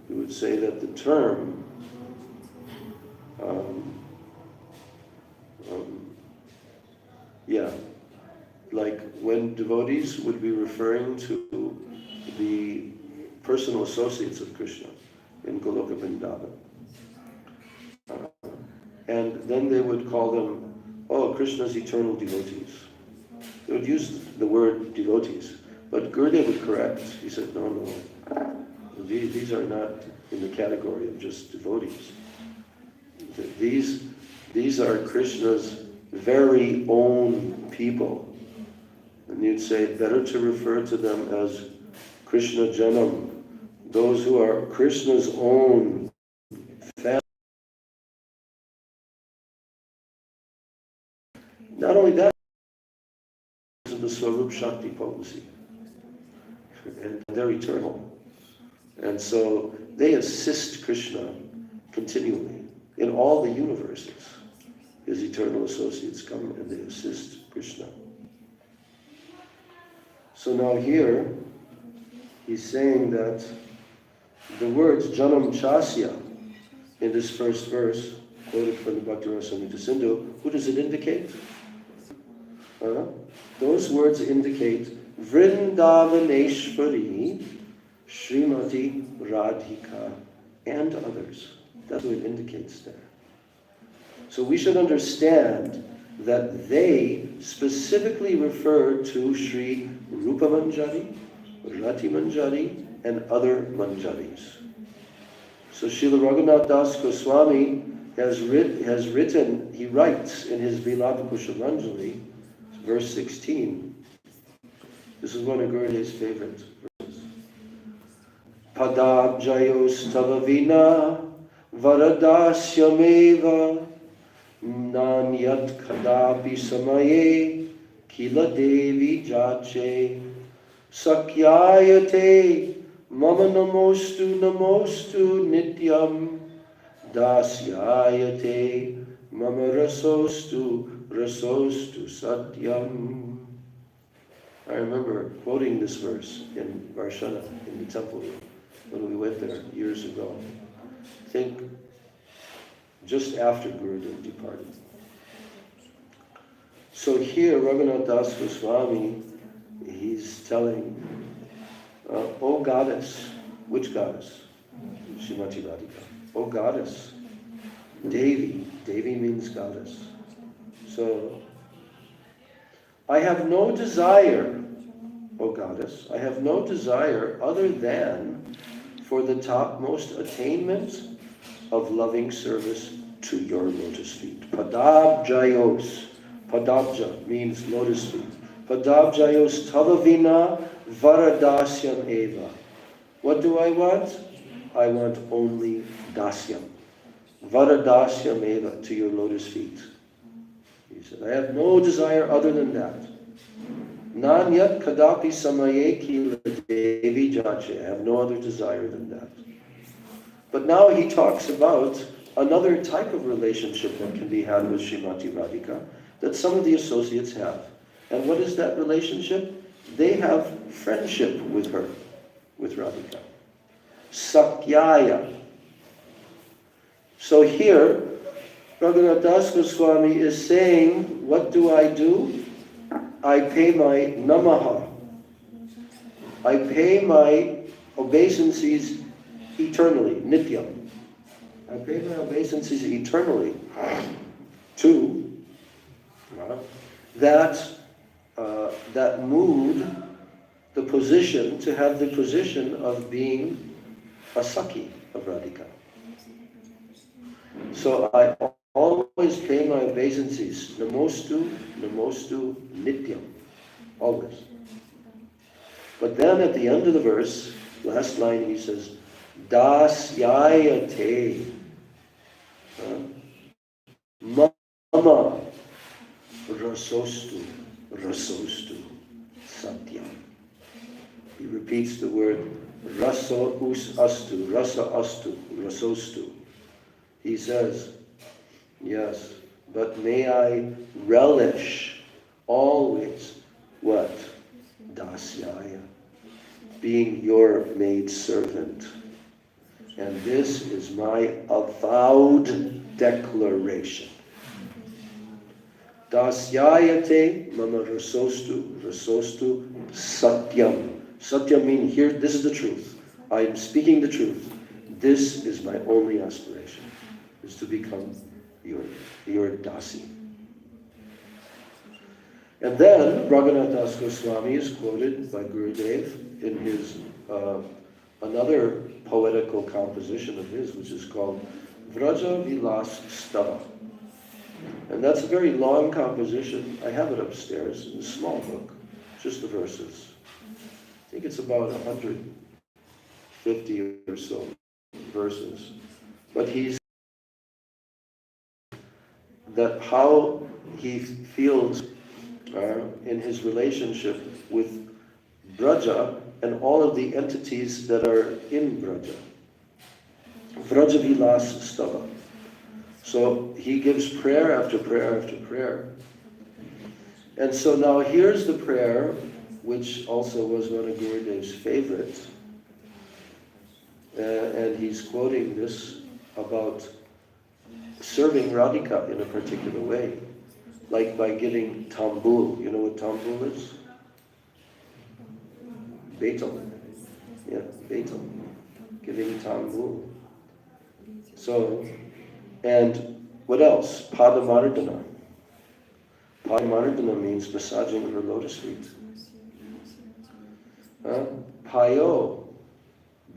he would say that the term like when devotees would be referring to the personal associates of Krishna in Goloka Vrindavan. And then they would call them, Krishna's eternal devotees. They would use the word devotees. But Gurudev would correct. He said, no. These are not in the category of just devotees. These are Krishna's very own people. And you'd say, better to refer to them as Krishna Janam, those who are Krishna's own family. Not only that, the Swarup Shakti potency. And they're eternal. And so they assist Krishna continually in all the universes. His eternal associates come and they assist Krishna. So now here, he's saying that the words Janam Chasya in this first verse, quoted from the Bhakti Rasamrita Sindhu, who does it indicate? Those words indicate Vrindavaneshwari Srimati Radhika and others. That's what it indicates there. So we should understand that they specifically refer to Sri Rupa Manjari, Rati Manjari, and other Manjaris. So Srila Raghunath Das Goswami has written, he writes in his Vilapa Kushamanjali, verse 16, this is one of Gurudev's favorite verses. Padabjayos talavina varadasyameva nanyat kadapi samaye kila devi jache sakyayate mama namostu namostu nityam dasyayate mama rasostu rasostu satyam. I remember quoting this verse in Varshana, in the temple when we went there years ago. I think just after Gurudev departed. So here, Raghunath Das Goswami, he's telling, O goddess, which goddess? Srimati Radhika. O goddess, Devi. Devi means goddess. So, I have no desire, O goddess, I have no desire other than for the topmost attainment of loving service to your lotus feet. Padabjayos. Padabja means lotus feet. Padabjayos talavina varadasyam eva. What do I want? I want only dasyam. Varadasyam eva, to your lotus feet. He said, I have no desire other than that. Nanyat kadapi samaye kila devi jache. I have no other desire than that. But now he talks about another type of relationship that can be had with Srimati Radhika that some of the associates have. And what is that relationship? They have friendship with her, with Radhika. Sakyaya. So here, Raghunath Das Goswami is saying, what do? I pay my namaha. I pay my obeisances eternally, nityam. I pay my obeisances eternally to that mood, the position, to have the position of being a Sakhi of Radhika. So I always pay my obeisances, namostu, namostu, nityam, always. But then at the end of the verse, last line, he says, dasyayate, mama, rasostu, rasostu, satyam. He repeats the word, rasa astu, rasostu. He says, yes, but may I relish always what? Dasyaya, being your maid servant. And this is my avowed declaration. Dasyayate mama rasostu, rasostu satyam. Satyam means here, this is the truth. I am speaking the truth. This is my only aspiration, is to become your dasi. And then Raghunath Das Goswami is quoted by Gurudev in his another poetical composition of his, which is called Vraja Vilas Stava. And that's a very long composition. I have it upstairs in a small book, just the verses. I think it's about 150 or so verses. But he's that how he feels in his relationship with Braja and all of the entities that are in Braja. Vraja Vilas Stava. So he gives prayer after prayer after prayer. And so now here's the prayer, which also was one of Gurudev's favorites. And he's quoting this about serving Radhika in a particular way. Like by giving tambul. You know what tambul is? Betel. Yeah, betel, giving tambu. So, and what else? Padmanabha. Padmanabha means massaging her lotus feet. Payo,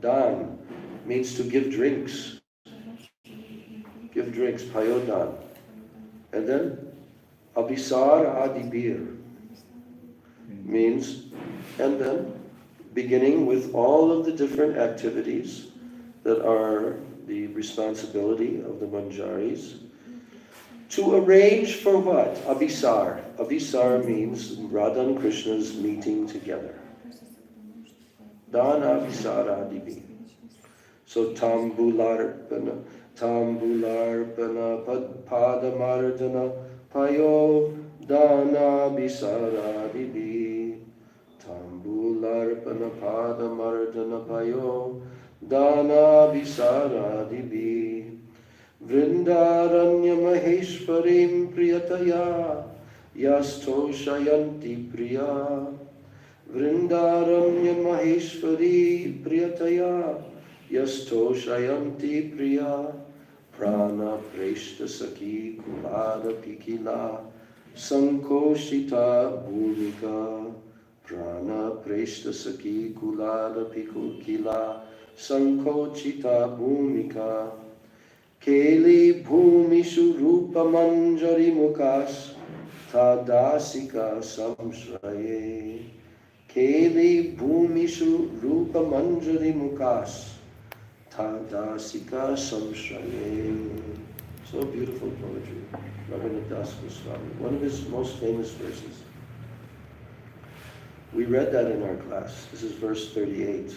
dan, means to give drinks. Give drinks, payo dan. And then, abhisar adibir means, and then, beginning with all of the different activities that are the responsibility of the manjaris, to arrange for what? Abhisar. Abhisar means Radha and Krishna's meeting together. Dana Abhisara Divi. So tambularpana, padamardana, payo, dana Abhisara Divi. Tambularpana, padamardana, payo, dana Abhisara Divi. Vrindaranya Maheshwarim Priyataya Yasto Shayanti Priya. Vrindaranya Maheshwari Priyataya Yasto Shayanti Priya. Prana Preshta Saki Kulada Pikila Sankoshita Bhumika. Prana Preshta Saki Kulada Pikila Sankochita Bhumika. Keli bhumishu rupa manjari mukas tadasika samshraye. Keli bhumishu rupa manjari mukas tadasika samshraye. So beautiful poetry. Raghunath Goswami, one of his most famous verses. We read that in our class. This is verse 38.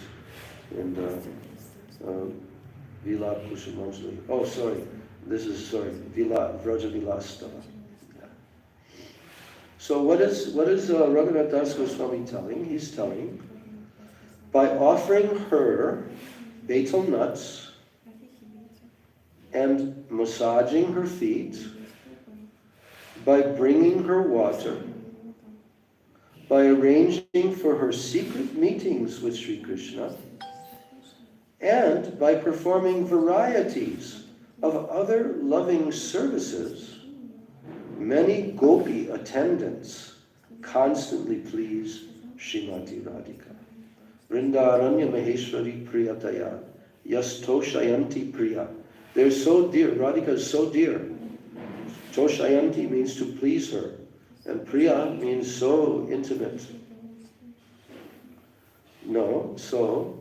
And Vila Kusumanjali. Oh, sorry. Vila Vraja Vilastava. Yeah. So what is Raghunath Das Goswami telling? He's telling, by offering her betel nuts and massaging her feet, by bringing her water, by arranging for her secret meetings with Sri Krishna, and by performing varieties of other loving services, many gopi attendants constantly please Srimati Radhika. Vrindaranya Maheshwari Priyataya Yastoshayanti Priya. They're so dear. Radhika is so dear. Toshayanti means to please her, and Priya means so intimate. No, so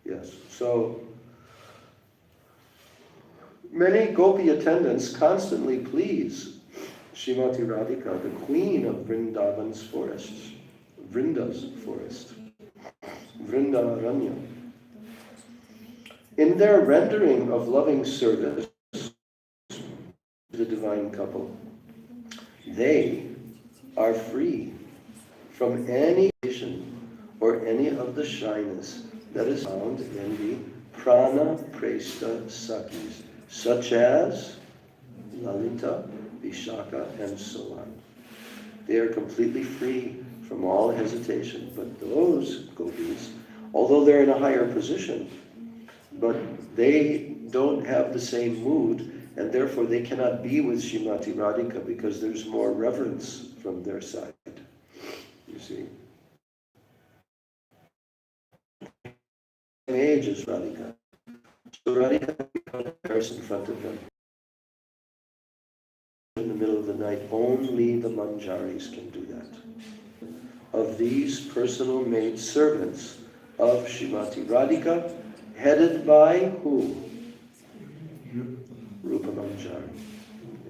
yes, so many gopi attendants constantly please Srimati Radhika, the queen of Vrindavan's forests, Vrinda's forest, Vrindaranya. In their rendering of loving service to the divine couple, they are free from any vision or any of the shyness that is found in the prana presta sakis, such as Lalita, Vishaka, and so on. They are completely free from all hesitation. But those gopis, although they're in a higher position, but they don't have the same mood, and therefore they cannot be with Srimati Radhika because there's more reverence from their side. You see? Same age as Radhika. So Radhika becomes in front of them. In the middle of the night, only the manjaris can do that. Of these personal maid servants of Srimati Radhika, headed by who? Rupa Manjari.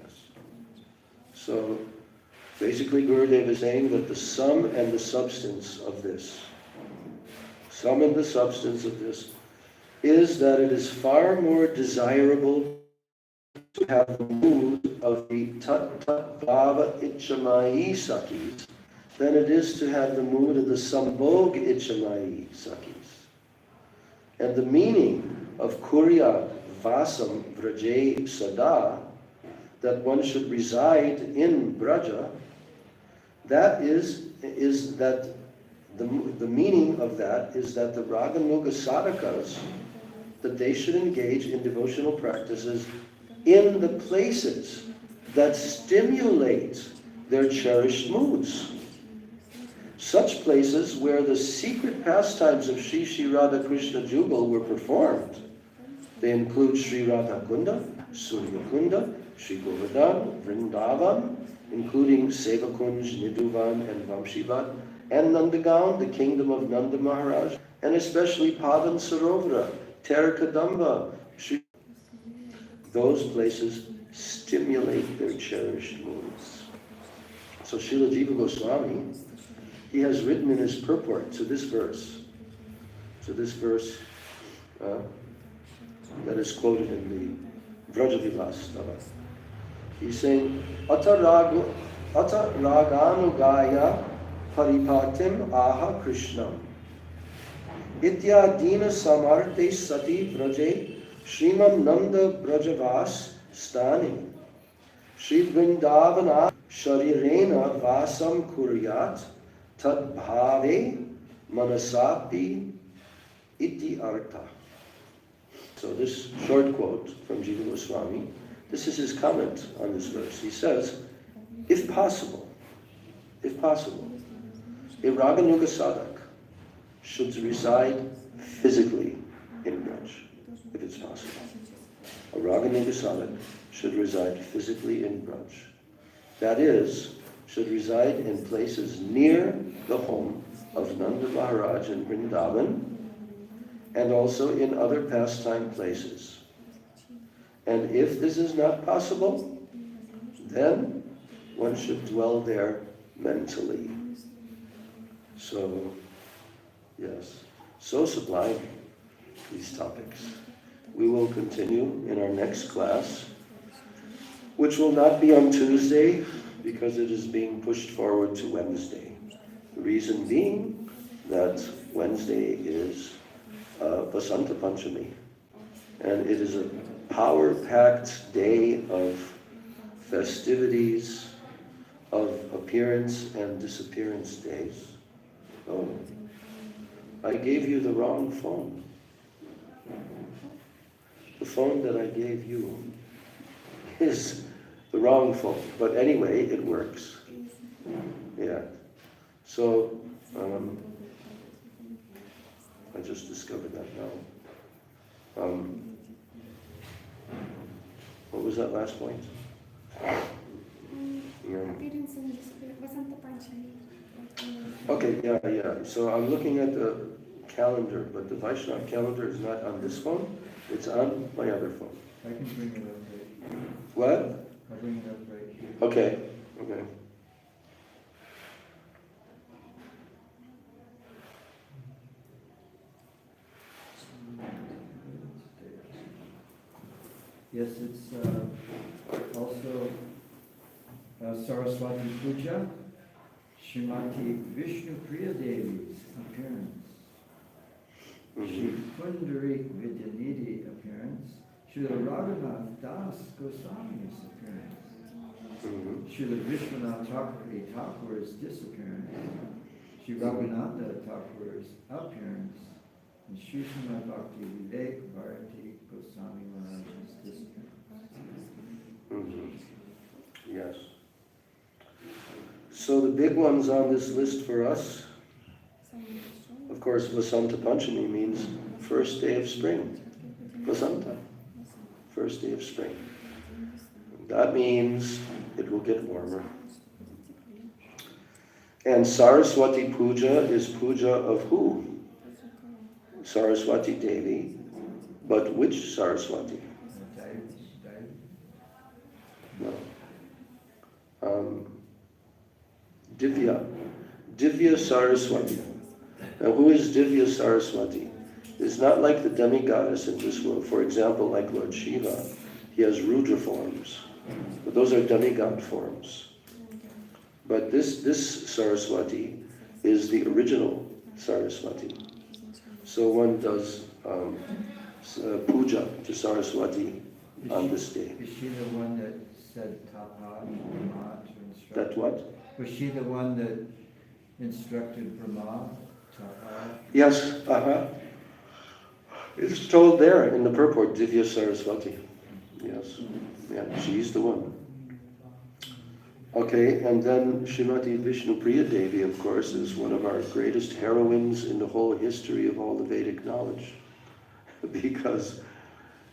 Yes. So basically Gurudev is saying that the sum and the substance of this, is that it is far more desirable to have the mood of the Tat Tat Bhava Ichamai Sakis than it is to have the mood of the Sambhog Ichamai Sakis. And the meaning of Kurya Vasam Vraje Sada, that one should reside in Braja, that is that the meaning of that is that the Raganuga sadhakas, that they should engage in devotional practices in the places that stimulate their cherished moods. Such places where the secret pastimes of Shri Shri Radha Krishna Jugal were performed. They include Sri Radha Kunda, Surya Kunda, Sri Govardhan, Vrindavan, including Sevakunj, Nidhuvan, and Vamshivat, and Nandagaon, the kingdom of Nanda Maharaj, and especially Pavan Sarovara, Terkadamba. Those places stimulate their cherished moods. So Srila Jiva Goswami, he has written in his purport to this verse that is quoted in the Vrajavilas-stava. He's saying, Ata raganugaya paripatim aha krishnam ityadina samarte sati vraje Srimam Nanda Brajavas Stani Shri Vrindavana Sharirena Vasam Kuryat Tad Bhave Manasapi Iti Artha. So this short quote from Jiva Goswami, this is his comment on this verse. He says, if possible, a Raganuga sadhak should reside physically in Braj, if it's possible. A Raganuga sadhak should reside physically in Braj. That is, should reside in places near the home of Nanda Maharaj in Vrindavan, and also in other pastime places. And if this is not possible, then one should dwell there mentally. So, yes, so sublime, these topics. We will continue in our next class, which will not be on Tuesday because it is being pushed forward to Wednesday. The reason being that Wednesday is Vasanta Panchami, and it is a power-packed day of festivities, of appearance and disappearance days. Oh, I gave you the wrong phone. The phone that I gave you is the wrong phone, but anyway, it works. Yeah. So, I just discovered that now. What was that last point? Appearance and Vasanta Panchami. Okay, yeah. So I'm looking at the calendar, but the Vaishnava calendar is not on this phone. It's on my other phone. I can bring it up right here. What? I'll bring it up right here. Okay. Yes, it's also Saraswati Puja, Srimati Vishnu Priya Devi's appearance, Shri Kundari Vidyanidhi appearance, Srila Raghunath Das Goswami's appearance, Srila Vishwanath Thakur's disappearance, Sri Raghunatha Thakur's appearance, and Sri Srimad Bhakti Vivek Bharati Goswami Maharaj's disappearance. Yes. So the big ones on this list for us, of course, Vasanta Panchami means first day of spring. Vasanta, first day of spring. That means it will get warmer. And Saraswati Puja is puja of who? Saraswati Devi. But which Saraswati? No. Divya Saraswati. Now who is Divya Saraswati? It's not like the demigoddess in this world. For example, like Lord Shiva, he has Rudra forms. But those are demigod forms. But this Saraswati is the original Saraswati. So one does puja to Saraswati on this day. Is she the one that said Tapa to instruct? That what? Was she the one that instructed Brahma? Yes, It's told there in the purport, Divya Saraswati. Yes, yeah, she's the one. Okay, and then Srimati Vishnupriya Devi, of course, is one of our greatest heroines in the whole history of all the Vedic knowledge. Because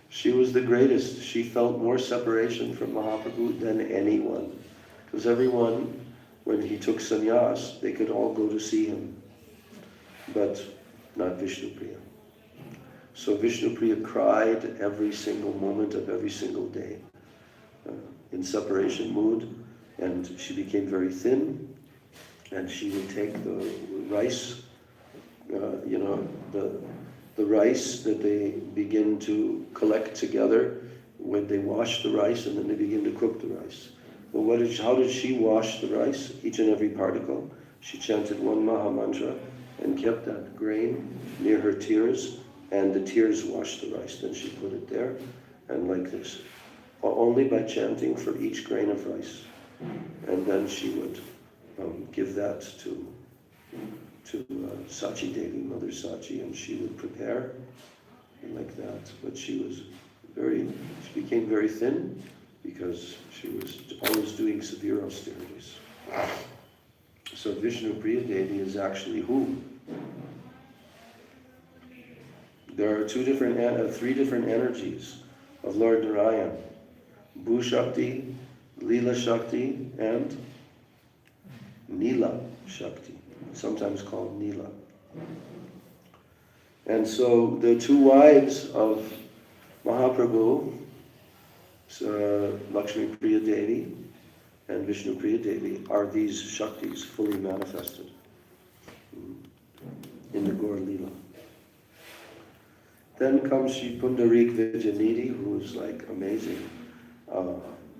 she was the greatest. She felt more separation from Mahaprabhu than anyone. Because everyone, when he took sannyas, they could all go to see him. But not Vishnupriya. So Vishnupriya cried every single moment of every single day in separation mood, and she became very thin, and she would take the rice, the rice that they begin to collect together when they wash the rice, and then they begin to cook the rice. Well, how did she wash the rice? Each and every particle. She chanted one Maha Mantra and kept that grain near her tears, and the tears washed the rice. Then she put it there, and like this, only by chanting for each grain of rice. And then she would give that to Sachi Devi, Mother Sachi, and she would prepare like that. But she became very thin because she was always doing severe austerities. So Vishnupriya Devi is actually who? There are three different energies of Lord Narayan: Bhu Shakti, Leela Shakti, and Neela Shakti, sometimes called Neela. And so the two wives of Mahaprabhu, Lakshmi Priya Devi and Vishnu Priya Devi, are these Shaktis fully manifested in the Gaur Leela. Then comes Shri Pundarik Vijayanidhi, who is like amazing.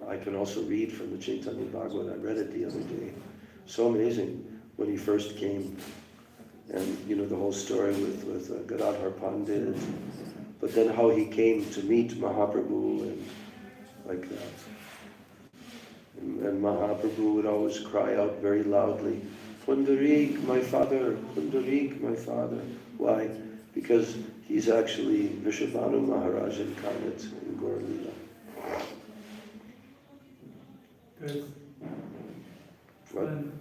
I can also read from the Chaitanya Bhagavat. I read it the other day. So amazing when he first came. And the whole story with Gadadhar Pandit. But then how he came to meet Mahaprabhu and like that. And Mahaprabhu would always cry out very loudly, Pundarik, my father, Pundarik, my father. Why? Because he's actually Vrishabhanu Maharaj incarnate in Gaur Leela. When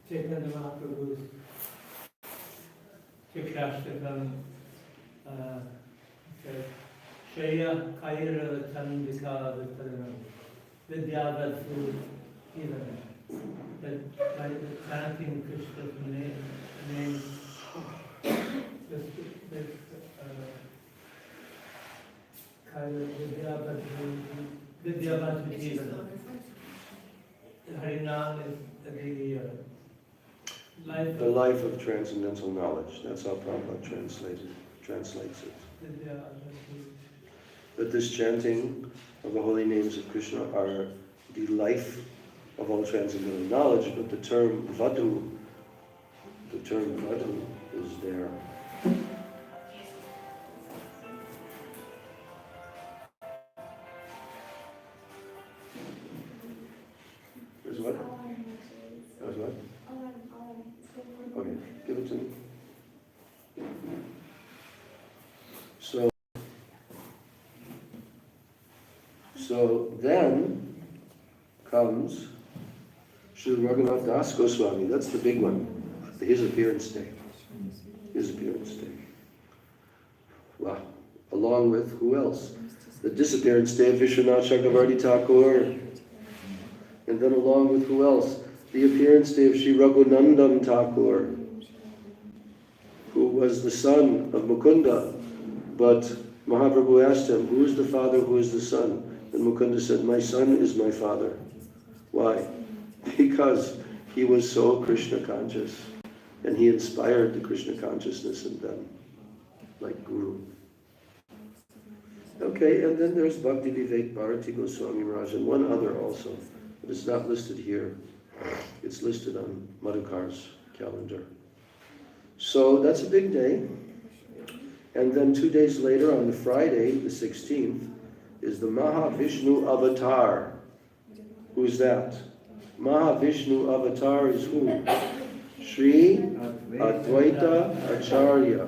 Chaitanya Mahaprabhu's Chikshashtakam said, Shreya Kaira Chandika Vittaranam Vidyavadhu Ivan. That by chanting Krishna's name, Kaira Vidyavadhu Ivan. Harinam is the life of transcendental knowledge. That's how Prabhupada translates it. That this chanting of the holy names of Krishna are the life of all transcendental knowledge, but the term vadhu is there. There's what? There's what? Okay, give it to me. So then comes Srila Raghunath Das Goswami. That's the big one. His appearance day. His appearance day. Wow. Along with who else? The disappearance day of Vishwanath Chakravarti Thakur. And then along with who else? The appearance day of Sri Raghunandan Thakur, who was the son of Mukunda. But Mahaprabhu asked him, who is the father, who is the son? And Mukunda said, my son is my father. Why? Because he was so Krishna conscious. And he inspired the Krishna consciousness in them, like Guru. Okay, and then there's Bhakti Vivek Bharati Goswami Maharaj, and one other also. But it's not listed here. It's listed on Madhukar's calendar. So that's a big day. And then 2 days later, on the Friday, the 16th, is the Mahavishnu Avatar. Who is that? Mahavishnu avatar is who? Sri Advaita Acharya.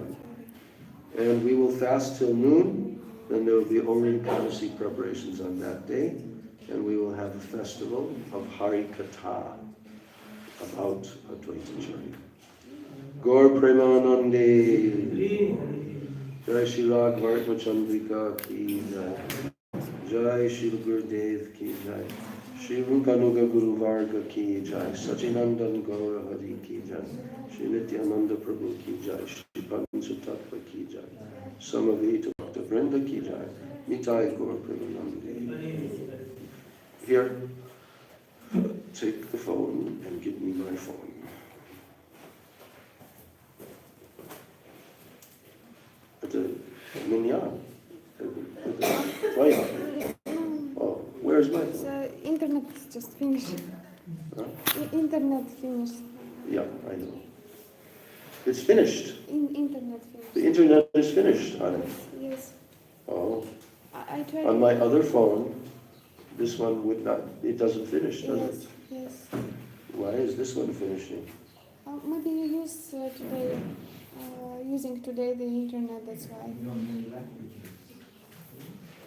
And we will fast till noon. Then there will be only Ekadasi preparations on that day. And we will have a festival of Hari Katha about Advaita Acharya. Gaur Premanande. Jai Shri Raghavartma Chandrika ki jai. Jai Shri Gurudev ki jai. Shri Rupanuga Guru Varga ki jai. Sachinandan Gaura Hari ki jai. Shri Nityananda Prabhu ki jai. Shri Panchatattva ki jai. Samaveta Bhakta Vrinda ki jai. Nitai Gaur Premanande. Here, take the phone and give me my phone. At the minyan, at the fire. Oh, where's my phone? So internet just finished. Huh? Internet finished. Yeah, I know. It's finished. Internet finished. The internet is finished on it. Yes. Oh, I tried. on my other phone, this one would not, it doesn't finish, does Yes. it? Yes. Why is this one finishing? Maybe you use today, using today the internet. That's why.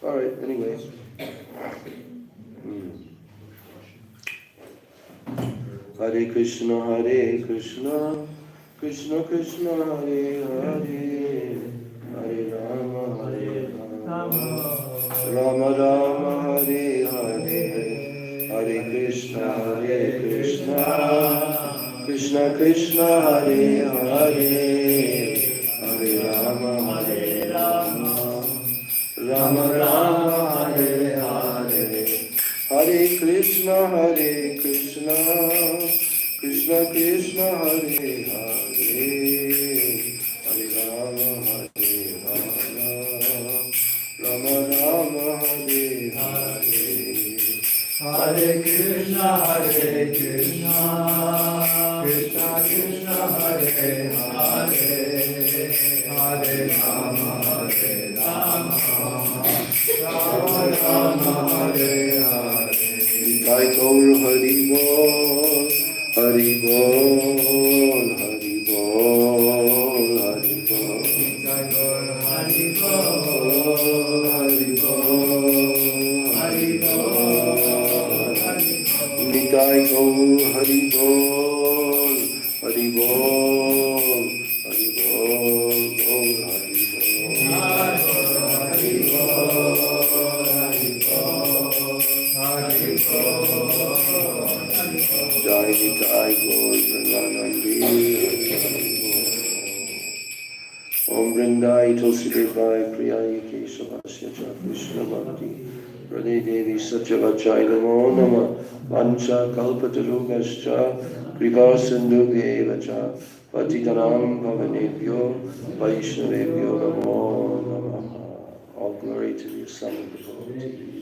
All right, anyway. Hare Krishna, Krishna Krishna, Hare Hare, Hare Rama, Rama Rama, Hare Hare, Hare Krishna, Krishna Krishna, Hare Hare, Hare Rama, Rama Rama, Hare Hare, Hare Krishna, Krishna Krishna, Hare Hare, Hare Rama, Rama Rama, Hare Hare, Hare Krishna, Krishna Krishna, Hare Hare, Hare Rama, Rama Rama, Hare Hare. Nitai Gaur Hari Bol, Hari Bol, Hari Bol, Hari Bol. Jai Gaur Hari Bol, Hari Bol, Hari Bol, Hari Bol. Nitai Gaur Hari Bol, Hari Bol, Hari Bol, Gaur Hari Bol. Hari Bol, Hari Bol, Hari Bol, Hari Bol. Jai Nitai Gaur Premanande, Hari Bol. Om Vrindai Tulsi Devai Priyai Keshavasya Cha Krishna Bhakti Radhe Devi Satyavachai Namo Nama Vancha Kalpatarugascha Kripa Sindhu Devacha Patitanam Pavanebhyo Vaishnavebhyo Namo Namaha. All glory to the Son of the Devotee.